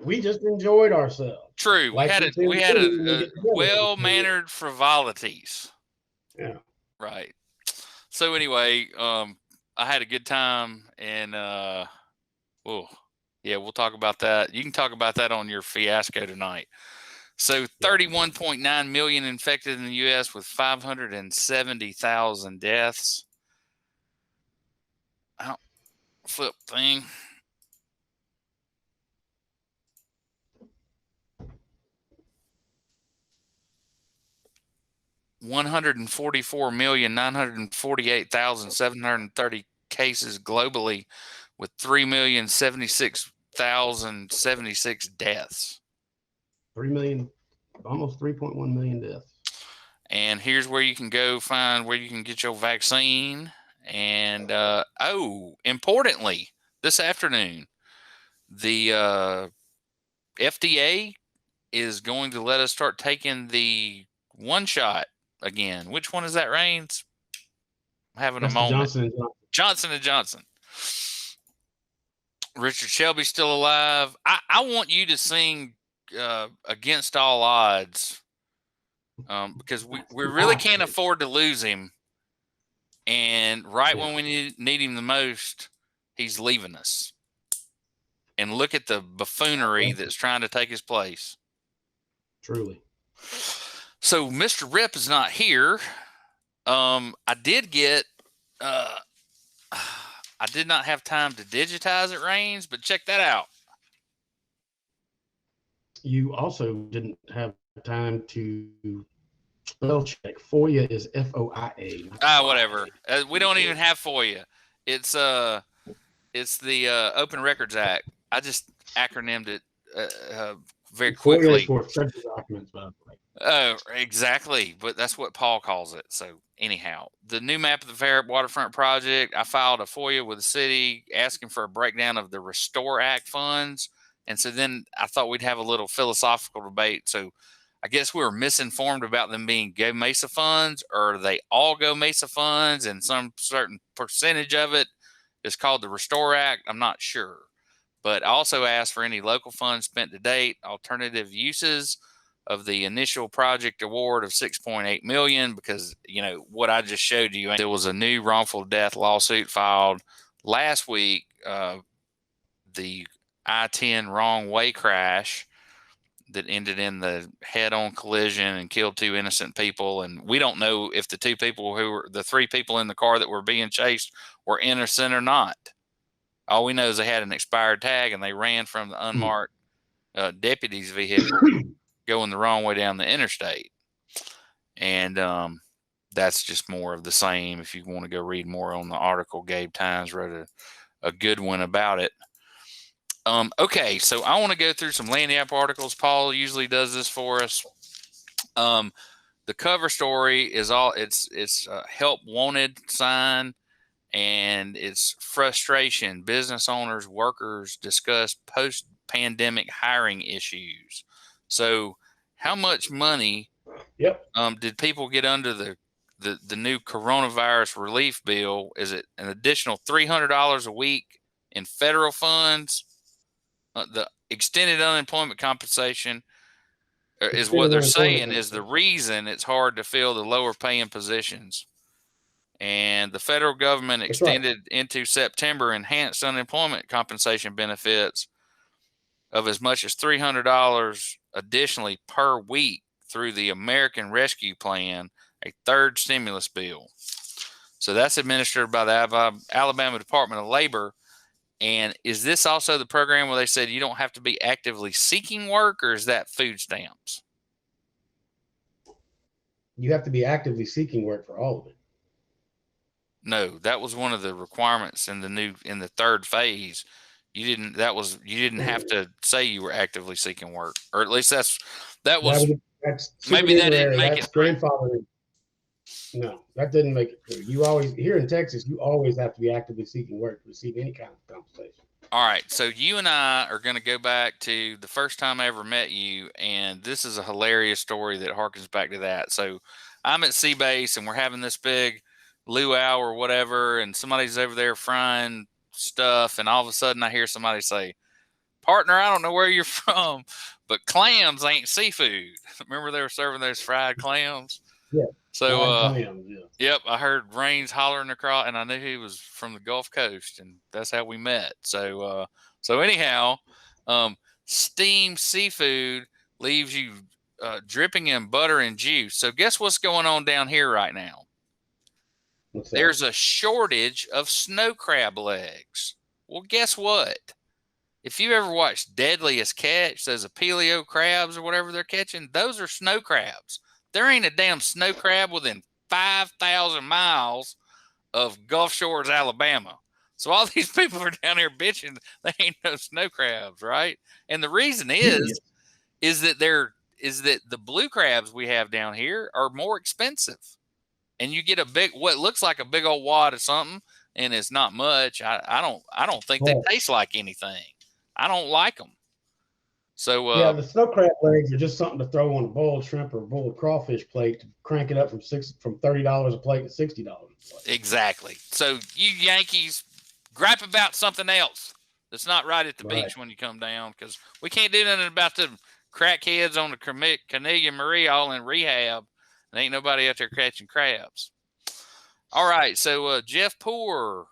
We just enjoyed ourselves. True. We had a well-mannered frivolities. Yeah. Right. So anyway, I had a good time, and we'll talk about that. You can talk about that on your fiasco tonight. So 31.9 million infected in the U.S. with 570,000 deaths. Flip thing. $144,948,730 cases globally, with 3,076,076 deaths. 3 million, almost 3.1 million deaths. And here's where you can go find where you can get your vaccine. And importantly, this afternoon, the FDA is going to let us start taking the one shot again. Which one is that, Rains? I'm having a moment. Johnson & Johnson. Richard Shelby's still alive. I want you to sing Against All Odds, because we really can't afford to lose him. And when we need him the most, he's leaving us. And look at the buffoonery that's trying to take his place. Truly. So Mr. Ripp is not here. I did not have time to digitize it, Rains, but check that out. You also didn't have time to spell check. FOIA is FOIA. Whatever. We don't even have FOIA. It's the Open Records Act. I just acronymed it very quickly. FOIA is for federal documents, by the way. Exactly, but that's what Paul calls it. So anyhow, the new map of the Fair Waterfront project, I filed a FOIA with the city asking for a breakdown of the Restore Act funds. And so then I thought we'd have a little philosophical debate. So I guess we were misinformed about them being Go Mesa funds, or they all Go Mesa funds, and some certain percentage of it is called the Restore Act. I'm not sure. But I also asked for any local funds spent to date, alternative uses of the initial project award of $6.8 million, because, what I just showed you, there was a new wrongful death lawsuit filed last week. The I-10 wrong way crash that ended in the head-on collision and killed 2 innocent people. And we don't know if the 2 people who were the 3 people in the car that were being chased were innocent or not. All we know is they had an expired tag and they ran from the unmarked deputy's vehicle going the wrong way down the interstate. And that's just more of the same. If you want to go read more on the article, Gabe Tynes wrote a good one about it. Okay, so I want to go through some Lagniappe articles. Paul usually does this for us. The cover story is it's help wanted sign, and it's frustration. Business owners, workers discuss post-pandemic hiring issues. So how much money did people get under the new coronavirus relief bill? Is it an additional $300 a week in federal funds? The extended unemployment compensation is what they're saying is the reason it's hard to fill the lower paying positions. And the federal government extended into September enhanced unemployment compensation benefits of as much as $300 additionally per week through the American Rescue Plan, a third stimulus bill. So that's administered by the Alabama Department of Labor. And is this also the program where they said you don't have to be actively seeking work, or is that food stamps? You have to be actively seeking work for all of it. No, that was one of the requirements in the third phase. You didn't have to say you were actively seeking work, or at least that's maybe that didn't make it grandfather. No, that didn't make it through. You always, here in Texas, you always have to be actively seeking work to receive any kind of compensation. All right, so you and I are going to go back to the first time I ever met you, and this is a hilarious story that harkens back to that. So I'm at Sea Base, and we're having this big luau or whatever, and somebody's over there frying stuff, and all of a sudden I hear somebody say, "Partner, I don't know where you're from, but clams ain't seafood." Remember they were serving those fried clams? Yeah. So, yep, I heard Rains hollering across, and I knew he was from the Gulf Coast, and that's how we met. So, anyhow, steamed seafood leaves you dripping in butter and juice. So, guess what's going on down here right now? There's a shortage of snow crab legs. Well, guess what? If you ever watched Deadliest Catch, those Apelio crabs or whatever they're catching, those are snow crabs. There ain't a damn snow crab within 5,000 miles of Gulf Shores, Alabama. So all these people are down here bitching they ain't no snow crabs, right? And the reason is that the blue crabs we have down here are more expensive. And you get what looks like a big old wad of something, and it's not much. I don't think they taste like anything. I don't like them. So the snow crab legs are just something to throw on a boiled shrimp or a boiled crawfish plate to crank it up from $30 a plate to $60 a plate. Exactly. So you Yankees, gripe about something else that's not right at the beach when you come down, because we can't do nothing about the crackheads on the Cornelia Marie all in rehab. And ain't nobody out there catching crabs. All right, so Jeff Poor,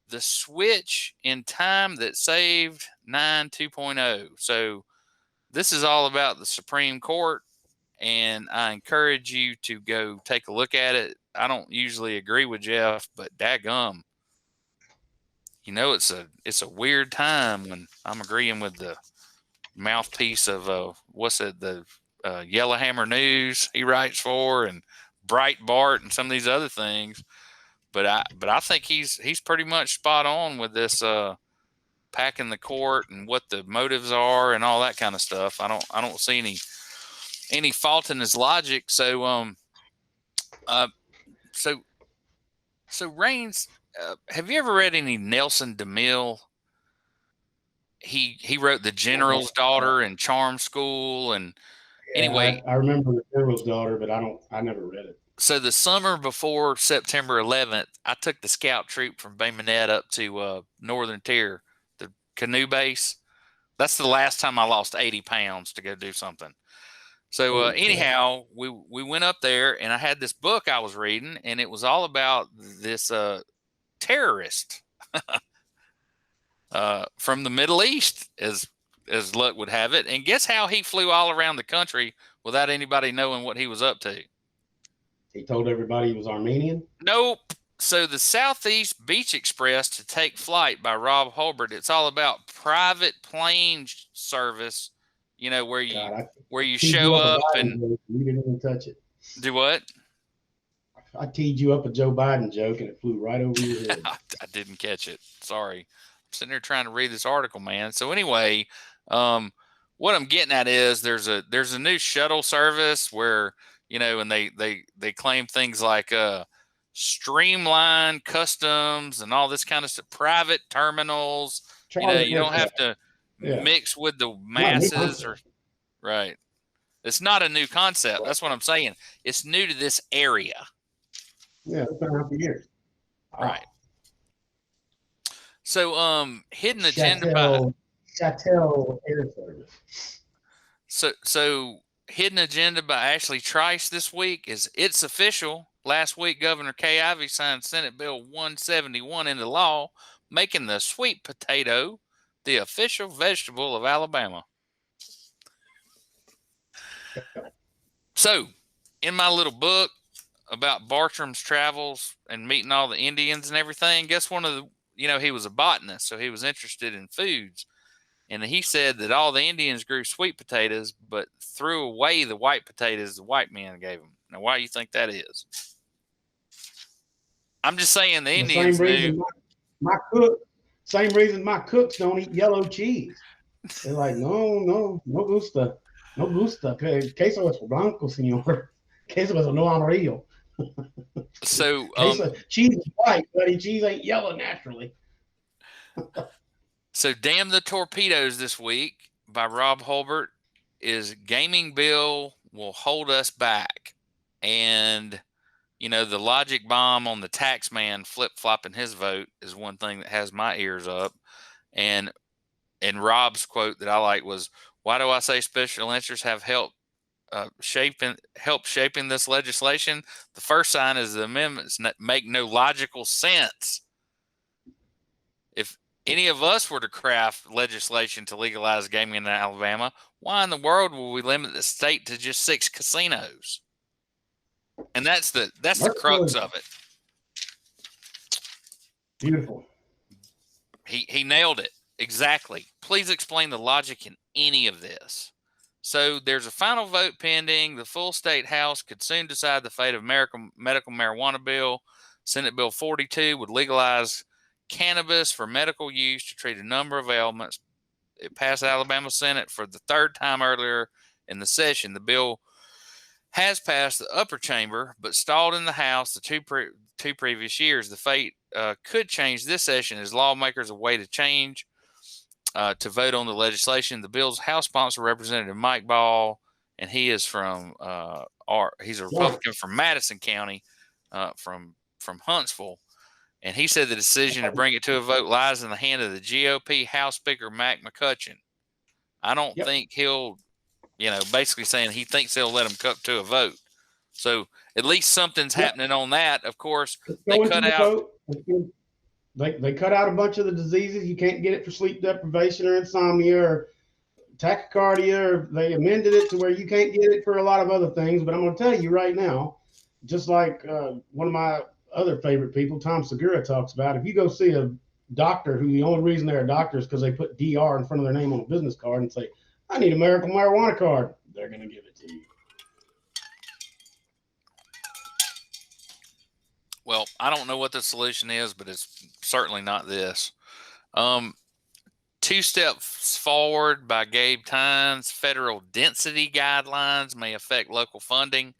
the switch in time that saved 9 2.0. So this is all about the Supreme Court, and I encourage you to go take a look at it. I don't usually agree with Jeff, but dadgum, it's a weird time when I'm agreeing with the mouthpiece of the Yellowhammer News he writes for, and Breitbart and some of these other things. But I think he's pretty much spot on with this packing the court and what the motives are and all that kind of stuff. I don't see any fault in his logic. So so Rains, have you ever read any Nelson DeMille? He wrote The General's Daughter and Charm School, and anyway, I remember The General's Daughter, but I never read it. So the summer before September 11th, I took the scout troop from Bay Minette up to Northern Tier, the canoe base. That's the last time I lost 80 pounds to go do something. So anyhow, we went up there, and I had this book I was reading, and it was all about this terrorist from the Middle East, as luck would have it. And guess how he flew all around the country without anybody knowing what he was up to? He told everybody he was Armenian? Nope. So the Southeast Beach Express to Take Flight by Rob Hulbert. It's all about private plane service, where you show up and you didn't even touch it. Do what? I teed you up a Joe Biden joke and it flew right over your head. I didn't catch it. Sorry. I'm sitting there trying to read this article, man. So anyway, what I'm getting at is there's a new shuttle service where, and they claim things like streamlined customs and all this kind of stuff, private terminals. You don't have to mix with the masses right. It's not a new concept. That's what I'm saying. It's new to this area. Yeah, it's been around for years. Right. So, hidden agenda by Chattel Air Service. So hidden agenda by Ashley Trice this week is it's official. Last week, Governor Kay Ivey signed Senate Bill 171 into law, making the sweet potato the official vegetable of Alabama. So, in my little book about Bartram's travels and meeting all the Indians and everything, guess one of the, he was a botanist, so he was interested in foods. And he said that all the Indians grew sweet potatoes, but threw away the white potatoes the white men gave them. Now, why do you think that is? I'm just saying the Indians knew. Same reason my cooks don't eat yellow cheese. They're like, no gusta. No gusta. Queso es blanco, señor. Queso es no amarillo. So, cheese is white, buddy. Cheese ain't yellow naturally. So, Damn the Torpedoes this week by Rob Hulbert is Gaming Bill Will Hold Us Back. And, the logic bomb on the tax man flip-flopping his vote is one thing that has my ears up. And Rob's quote that I like was, why do I say special interests have helped shaping this legislation? The first sign is the amendments make no logical sense. If any of us were to craft legislation to legalize gaming in Alabama, why in the world would we limit the state to just 6 casinos? And that's the crux of it. Beautiful. He nailed it. Exactly. Please explain the logic in any of this. So there's a final vote pending. The full state house could soon decide the fate of medical marijuana bill. Senate Bill 42 would legalize cannabis for medical use to treat a number of ailments. It passed the Alabama Senate for the third time earlier in the session. The bill has passed the upper chamber, but stalled in the House the two previous years. The fate could change this session as lawmakers await a change to vote on the legislation. The bill's House sponsor, Representative Mike Ball, and he is from he's a Republican from Madison County, from Huntsville. And he said the decision to bring it to a vote lies in the hand of the GOP House Speaker, Mac McCutcheon. I don't think he'll, basically saying he thinks they'll let him come to a vote. So at least something's happening on that. Of course, they cut out. They cut out a bunch of the diseases. You can't get it for sleep deprivation or insomnia or tachycardia. Or they amended it to where you can't get it for a lot of other things. But I'm going to tell you right now, just like one of my other favorite people, Tom Segura, talks about, if you go see a doctor who the only reason they're a doctor is because they put DR in front of their name on a business card and say, I need a medical marijuana card, they're going to give it to you. Well, I don't know what the solution is, but it's certainly not this. 2 steps forward by Gabe Tynes. Federal density guidelines may affect local funding.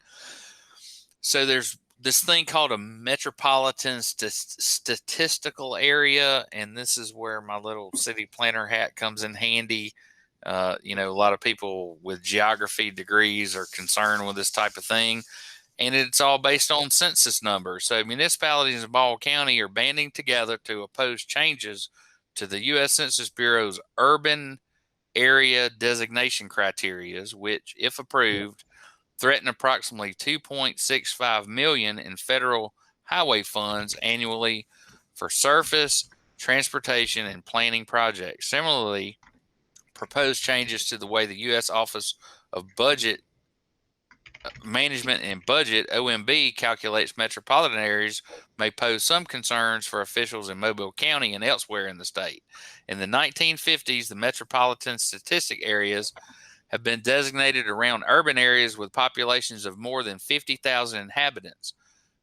So there's this thing called a metropolitan statistical area, and this is where my little city planner hat comes in handy. A lot of people with geography degrees are concerned with this type of thing, and it's all based on census numbers. So municipalities in Ball County are banding together to oppose changes to the U.S. Census Bureau's urban area designation criteria, which, if approved, threaten approximately $2.65 million in federal highway funds annually for surface, transportation, and planning projects. Similarly, proposed changes to the way the U.S. Office of Budget Management and Budget, OMB, calculates metropolitan areas may pose some concerns for officials in Mobile County and elsewhere in the state. In the 1950s, the metropolitan statistic areas have been designated around urban areas with populations of more than 50,000 inhabitants.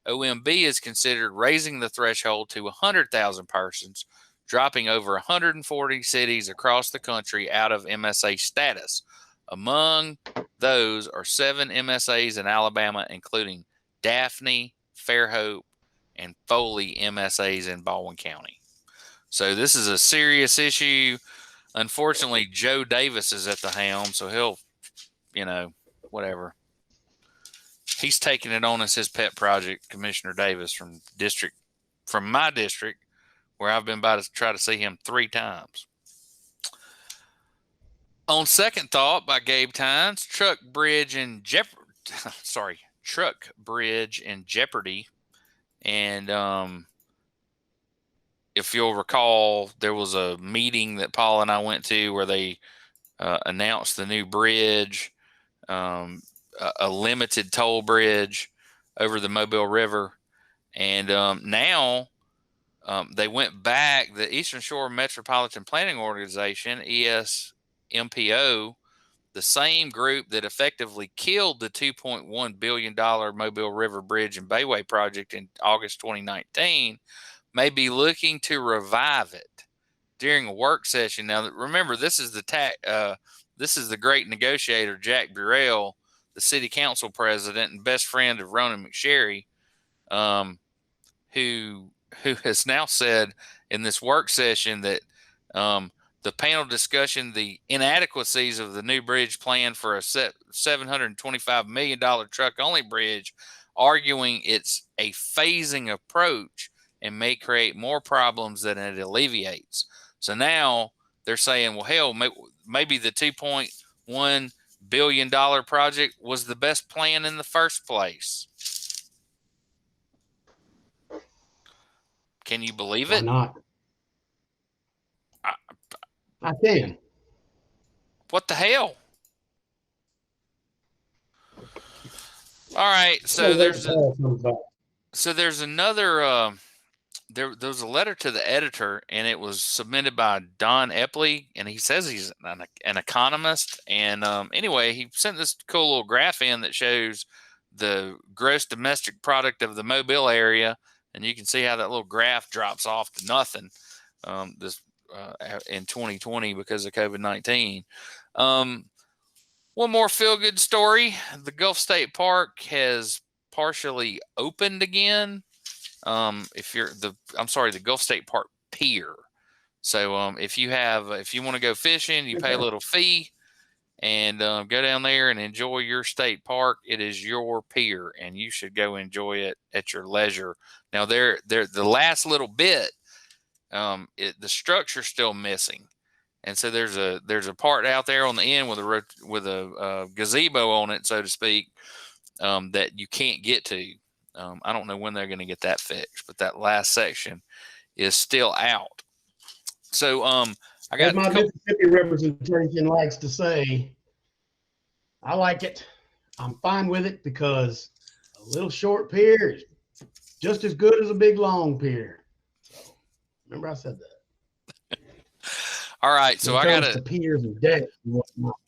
OMB is considered raising the threshold to 100,000 persons, dropping over 140 cities across the country out of MSA status. Among those are 7 MSAs in Alabama, including Daphne, Fairhope, and Foley MSAs in Baldwin County. So this is a serious issue. Unfortunately, Joe Davis is at the helm, so he'll, whatever. He's taking it on as his pet project, Commissioner Davis from my district, where I've been by to try to see him 3 times. On Second Thought by Gabe Tynes, Truck Bridge in Jeopardy. And if you'll recall, there was a meeting that Paul and I went to where they announced the new bridge, a limited toll bridge over the Mobile River. And now they went back, the Eastern Shore Metropolitan Planning Organization, ESMPO, the same group that effectively killed the $2.1 billion Mobile River Bridge and Bayway project in August 2019, may be looking to revive it during a work session. Now, remember, this is the great negotiator, Jack Burrell, the city council president and best friend of Ronan McSherry, who has now said in this work session that the panel discussion the inadequacies of the new bridge plan for a $725 million truck-only bridge, arguing it's a phasing approach and may create more problems than it alleviates. So now they're saying, well, hell, maybe the $2.1 billion project was the best plan in the first place. Can you believe it? Why not? I can. What the hell? All right, so there's another. There was a letter to the editor, and it was submitted by Don Epley, and he says he's an economist. And anyway, he sent this cool little graph in that shows the gross domestic product of the Mobile area, and you can see how that little graph drops off to nothing in 2020 because of COVID-19. One more feel-good story. The Gulf State Park has partially opened again. The Gulf State Park Pier. So if you want to go fishing, you pay a little fee and go down there and enjoy your state park. It is your pier, and you should go enjoy it at your leisure. Now, the last little bit, the structure's still missing, and so there's a part out there on the end with a gazebo on it, so to speak, that you can't get to. I don't know when they're going to get that fixed, but that last section is still out. So I got my Mississippi representation likes to say, I like it. I'm fine with it because a little short pier is just as good as a big long pier. So remember I said that. All right, so I got to piers and decks.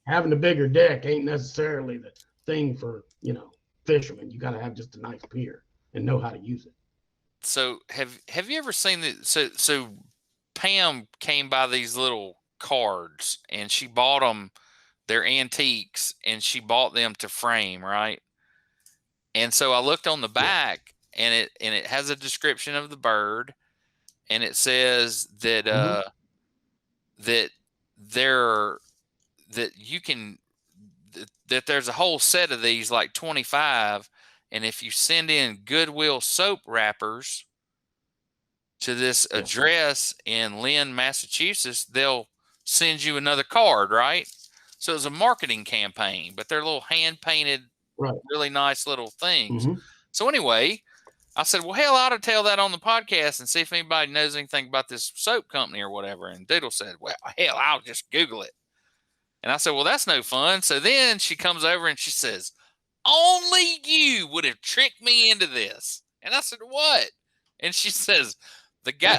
Having a bigger deck ain't necessarily the thing for fishermen. You got to have just a nice pier and know how to use it. So have you ever seen so Pam came by these little cards and she bought them. They're antiques and she bought them to frame, right? And so I looked on the back and it has a description of the bird, and it says that that there's a whole set of these, like 25, and if you send in Goodwill soap wrappers to this address in Lynn, Massachusetts, they'll send you another card, right? So it's a marketing campaign, but they're little hand-painted, really nice little things. So anyway, I said, well, hell, I ought to tell that on the podcast and see if anybody knows anything about this soap company or whatever. And Doodle said, well, hell, I'll just Google it. And I said, well, that's no fun. So then she comes over and she says, only you would have tricked me into this. And I said, what? And she says,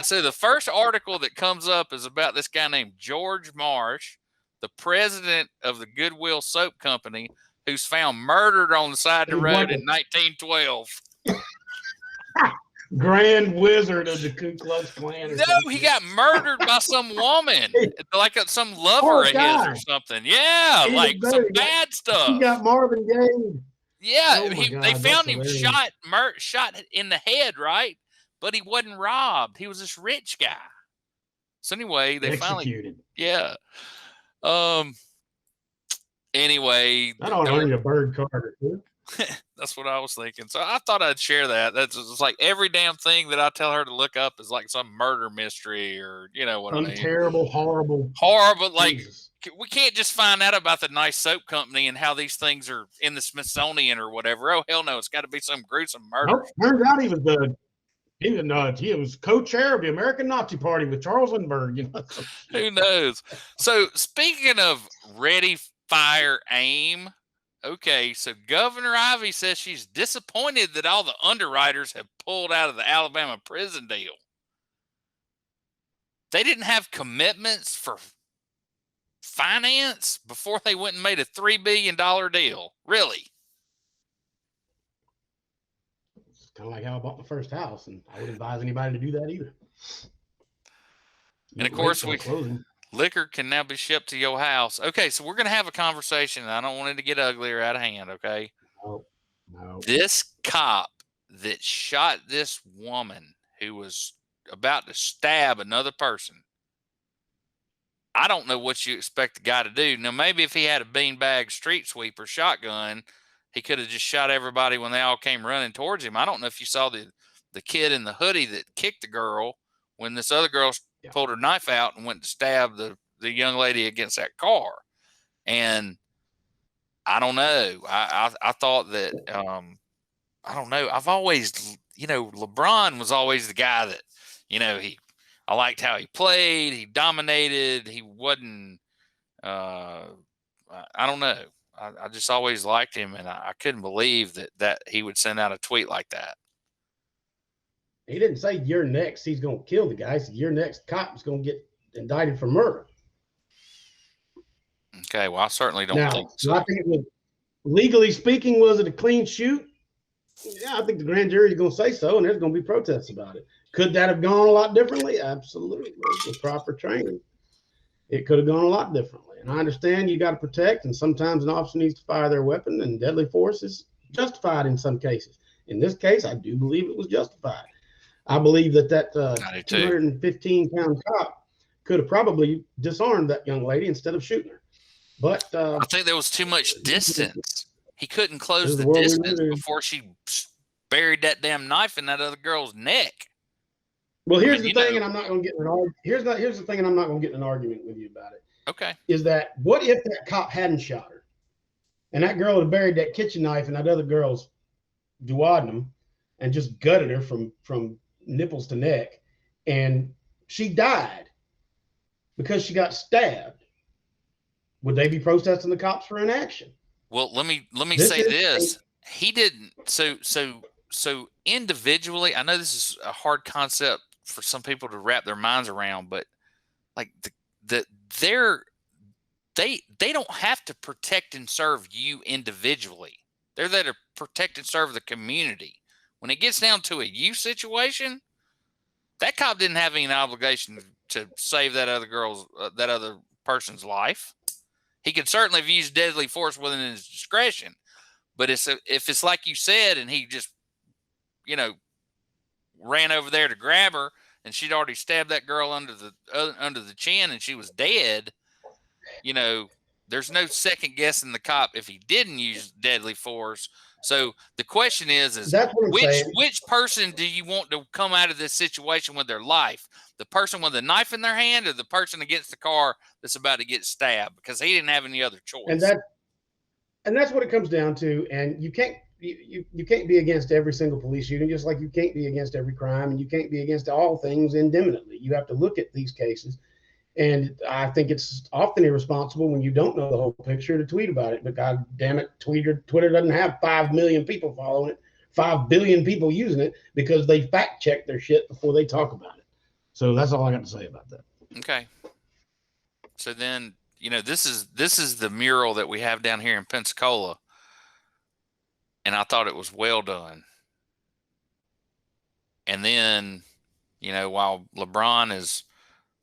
so the first article that comes up is about this guy named George Marsh, the president of the Goodwill Soap Company, who's found murdered on the side of the road in 1912. Grand Wizard of the Ku Klux Klan. No, he got murdered by some woman, like some lover of his or something. Yeah, some bad stuff. He got Marvin Gaye. Yeah, they found him shot in the head, right? But he wasn't robbed. He was this rich guy. So anyway, they executed. Yeah. Anyway, I don't own a bird card. That's what I was thinking. So I thought I'd share that. It's like every damn thing that I tell her to look up is like some murder mystery or what I mean. Terrible, horrible. Like we can't just find out about the nice soap company and how these things are in the Smithsonian or whatever. Oh hell no, it's got to be some gruesome murder. Nope. Turns out he was He was co-chair of the American Nazi Party with Charles Lindbergh. You know, Who knows? So speaking of ready, fire, aim. Okay, so Governor Ivy says she's disappointed that all the underwriters have pulled out of the Alabama prison deal. They didn't have commitments for finance before they went and made a $3 billion deal. Really? It's kind of like how I bought my first house, and I wouldn't advise anybody to do that either. And of course, liquor can now be shipped to your house. Okay, so we're going to have a conversation, and I don't want it to get ugly or out of hand, okay? No. This cop that shot this woman who was about to stab another person, I don't know what you expect the guy to do. Now, maybe if he had a beanbag street sweeper shotgun, he could have just shot everybody when they all came running towards him. I don't know if you saw the kid in the hoodie that kicked the girl when this other girl pulled her knife out and went to stab the young lady against that car. And I don't know. I thought that, I don't know. I've always, LeBron was always the guy that, I liked how he played. He dominated. He wasn't, I don't know. I just always liked him, and I couldn't believe that he would send out a tweet like that. He didn't say you're next. He's going to kill the guy. He said your next cop is going to get indicted for murder. Okay, well, I certainly don't think so. I think it was, legally speaking, was it a clean shoot? Yeah, I think the grand jury is going to say so, and there's going to be protests about it. Could that have gone a lot differently? Absolutely. With proper training, it could have gone a lot differently. And I understand you got to protect, and sometimes an officer needs to fire their weapon, and deadly force is justified in some cases. In this case, I do believe it was justified. I believe that 215-pound cop could have probably disarmed that young lady instead of shooting her. But I think there was too much distance. He couldn't close the distance before she buried that damn knife in that other girl's neck. Well, here's the thing, and I'm not going to get in an argument. Here's the thing, and I'm not going to get in an argument with you about it. Okay. Is that what if that cop hadn't shot her, and that girl had buried that kitchen knife in that other girl's duodenum, and just gutted her from nipples to neck, and she died because she got stabbed? Would they be protesting the cops for inaction? Well, let me say this. He didn't. So individually, I know this is a hard concept for some people to wrap their minds around, but like they don't have to protect and serve you individually. They're there to protect and serve the community. When it gets down to a you situation, that cop didn't have any obligation to save that other person's life. He could certainly have used deadly force within his discretion, but if it's like you said, and he just, ran over there to grab her, and she'd already stabbed that girl under the chin, and she was dead. There's no second guessing the cop if he didn't use deadly force. So the question is which person do you want to come out of this situation with their life? The person with a knife in their hand, or the person against the car that's about to get stabbed? Because he didn't have any other choice. And that's what it comes down to. And you can't be against every single police shooting, just like you can't be against every crime, and you can't be against all things indemnitely. You have to look at these cases. And I think it's often irresponsible when you don't know the whole picture to tweet about it. But God damn it, Twitter doesn't have 5 million people following it, 5 billion people using it, because they fact check their shit before they talk about it. So that's all I got to say about that. Okay. So then, this is the mural that we have down here in Pensacola, and I thought it was well done. And then, while LeBron is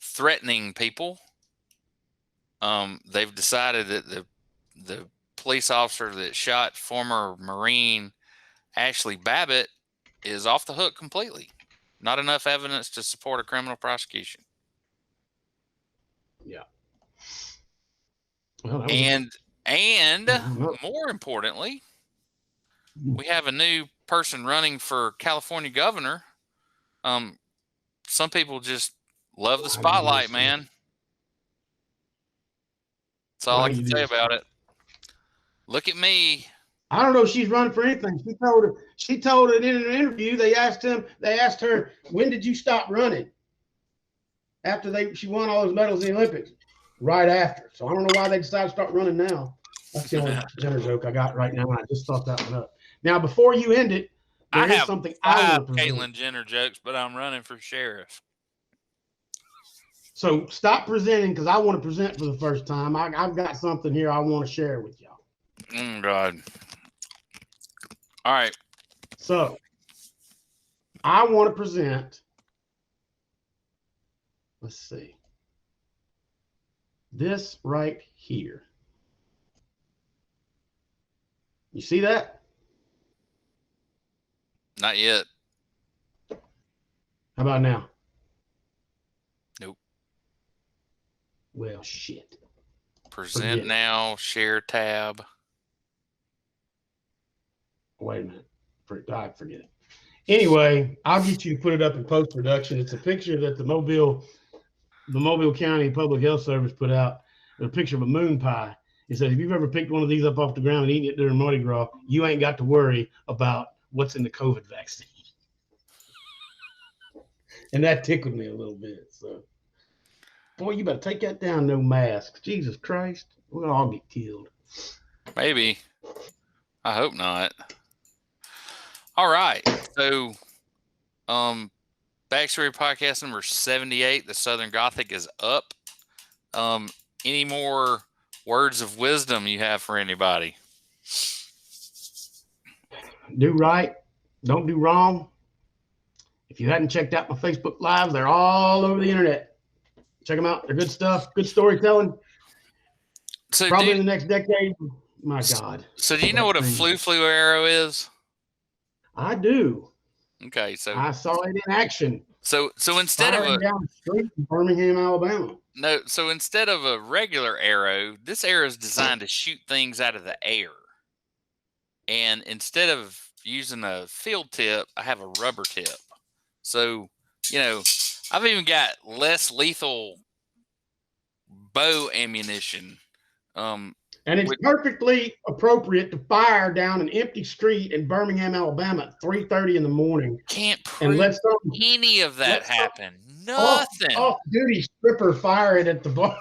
threatening people, they've decided that the police officer that shot former Marine Ashley Babbitt is off the hook completely. Not enough evidence to support a criminal prosecution. Yeah. Well, and more importantly, we have a new person running for California governor. Some people just love the spotlight, man. That's all I can say about it. Look at me I don't know if she's running for anything. She told it in an interview. They asked her, when did you stop running? After she won all those medals in the Olympics. Right after. So I don't know why they decided to start running now. That's the only Jenner joke I got right now. I just thought that one up. Now, before you end it, there is something I have want to Caitlyn Jenner jokes, but I'm running for sheriff. So stop presenting because I want to present for the first time. I've got something here I want to share with y'all. Oh, God. All right. So I want to present. Let's see. This right here. You see that? Not yet. How about now? Nope. Well, shit. Present now, share tab. Wait a minute. I forget it. Anyway, I'll get you to put it up in post-production. It's a picture that the Mobile County Public Health Service put out, a picture of a moon pie. It says, if you've ever picked one of these up off the ground and eaten it during Mardi Gras, you ain't got to worry about what's in the COVID vaccine. And that tickled me a little bit. So, boy, you better take that down, no mask. Jesus Christ. We're going to all get killed. Maybe. I hope not. All right. So, Backstory Podcast number 78, The Southern Gothic, is up. Any more words of wisdom you have for anybody? Do right. Don't do wrong. If you hadn't checked out my Facebook Lives, they're all over the internet. Check them out. They're good stuff. Good storytelling. So probably in the next decade. My God. So do you know what a flu arrow is? I do. Okay, so I saw it in action. So instead of a down the street in Birmingham, Alabama. No, so instead of a regular arrow, this arrow is designed to shoot things out of the air. And instead of using a field tip, I have a rubber tip. So, I've even got less lethal bow ammunition. And it's perfectly appropriate to fire down an empty street in Birmingham, Alabama at 3:30 in the morning. Can't prove any of that happen. Nothing. Off-duty stripper fire it at the bar.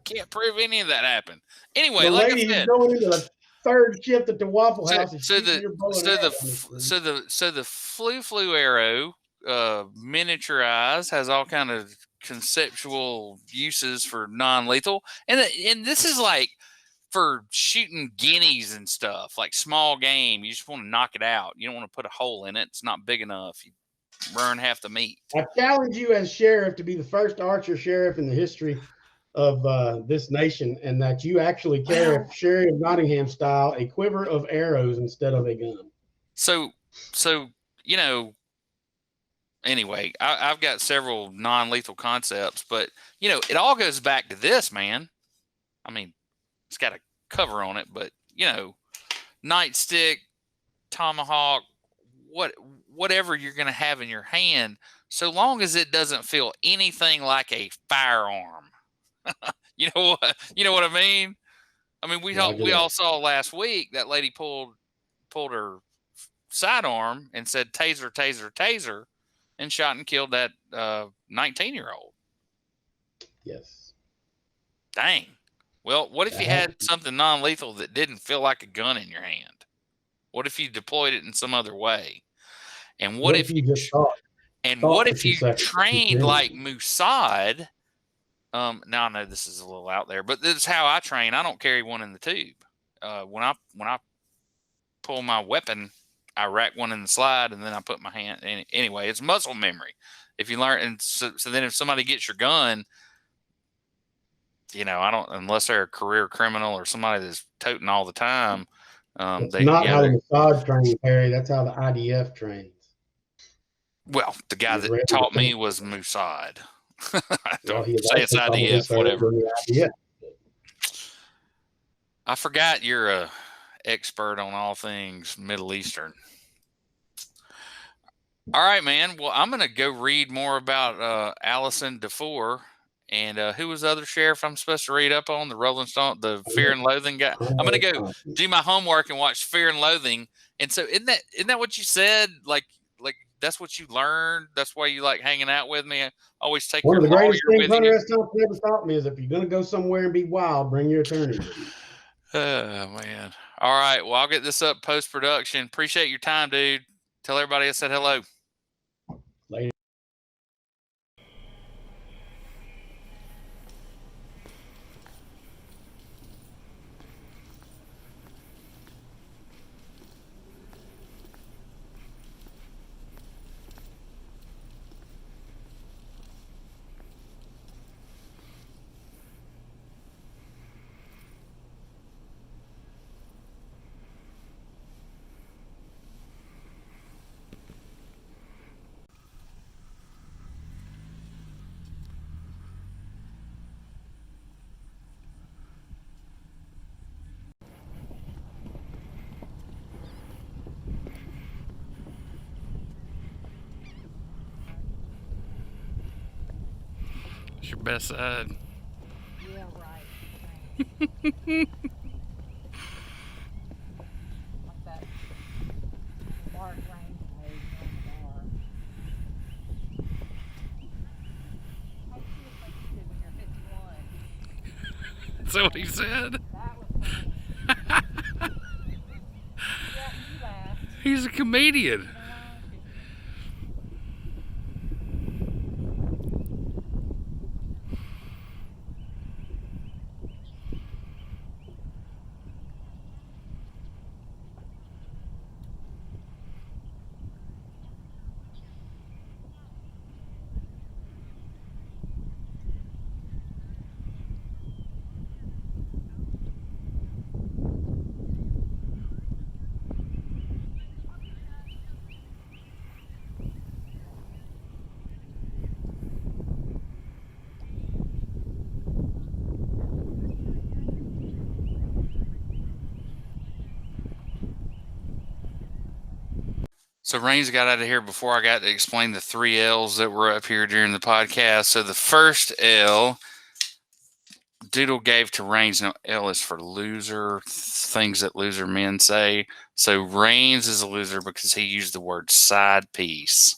Can't prove any of that happened. Anyway, the like lady I said, going into the third shift at the Waffle House. So the flu arrow, miniaturized, has all kind of conceptual uses for non-lethal, and this is like for shooting guineas and stuff, like small game. You just want to knock it out. You don't want to put a hole in it. It's not big enough. You burn half the meat. I challenge you as sheriff to be the first archer sheriff in the history of this nation, and that you actually carry, Sherry of Nottingham style, a quiver of arrows instead of a gun. So anyway, I've got several non-lethal concepts, but it all goes back to this, man. I mean, it's got a cover on it, but nightstick, tomahawk, whatever you're going to have in your hand, so long as it doesn't feel anything like a firearm. You know what I mean? I mean, we all saw last week that lady pulled her sidearm and said taser, taser, taser, and shot and killed that 19-year-old. Yes. Dang. Well, what if you had something non-lethal that didn't feel like a gun in your hand? What if you deployed it in some other way? And what if you just trained like Mossad? Now I know this is a little out there, but this is how I train. I don't carry one in the tube. When I pull my weapon, I rack one in the slide, and then I put my hand in. Anyway, it's muscle memory. If you learn, and so then if somebody gets your gun, I don't, unless they're a career criminal or somebody that's toting all the time. That's not how the Mossad trains, Harry. That's how the IDF trains. Well, the guy that taught me was Mossad. Don't say it's IDF, whatever. I forgot you're a expert on all things Middle Eastern. All right, man. Well, I'm going to go read more about Alison Dufour, And who was the other sheriff I'm supposed to read up on? The Rolling Stone, the Fear and Loathing guy. I'm gonna go do my homework and watch Fear and Loathing. And so, isn't that what you said? Like that's what you learned. That's why you like hanging out with me. I always take One of your the lawyer greatest things with Hunter you. S. Thompson ever taught me is if you're going to go somewhere and be wild, bring your attorney with you. Oh man! All right. Well, I'll get this up post production. Appreciate your time, dude. Tell everybody I said hello. Later. It's your best side. Yeah, right. Like that bar train page on the bar. How cute it makes you when you're 51. Is that what he said? That was funny. Yeah, you laughed. He's a comedian. So Rains got out of here before I got to explain the 3 L's that were up here during the podcast. So the first L, Doodle gave to Rains. Now, L is for loser, things that loser men say. So Rains is a loser because he used the word side piece.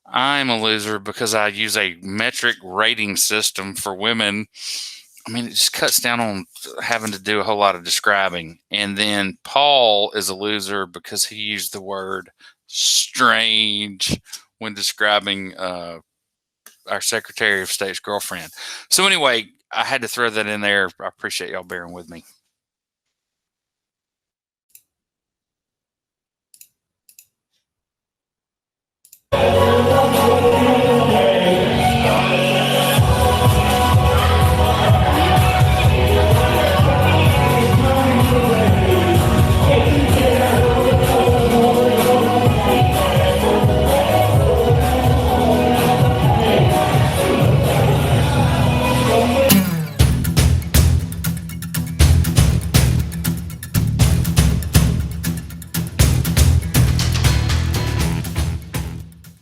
I'm a loser because I use a metric rating system for women. I mean, it just cuts down on having to do a whole lot of describing. And then Paul is a loser because he used the word strange when describing our Secretary of State's girlfriend. So anyway, I had to throw that in there. I appreciate y'all bearing with me.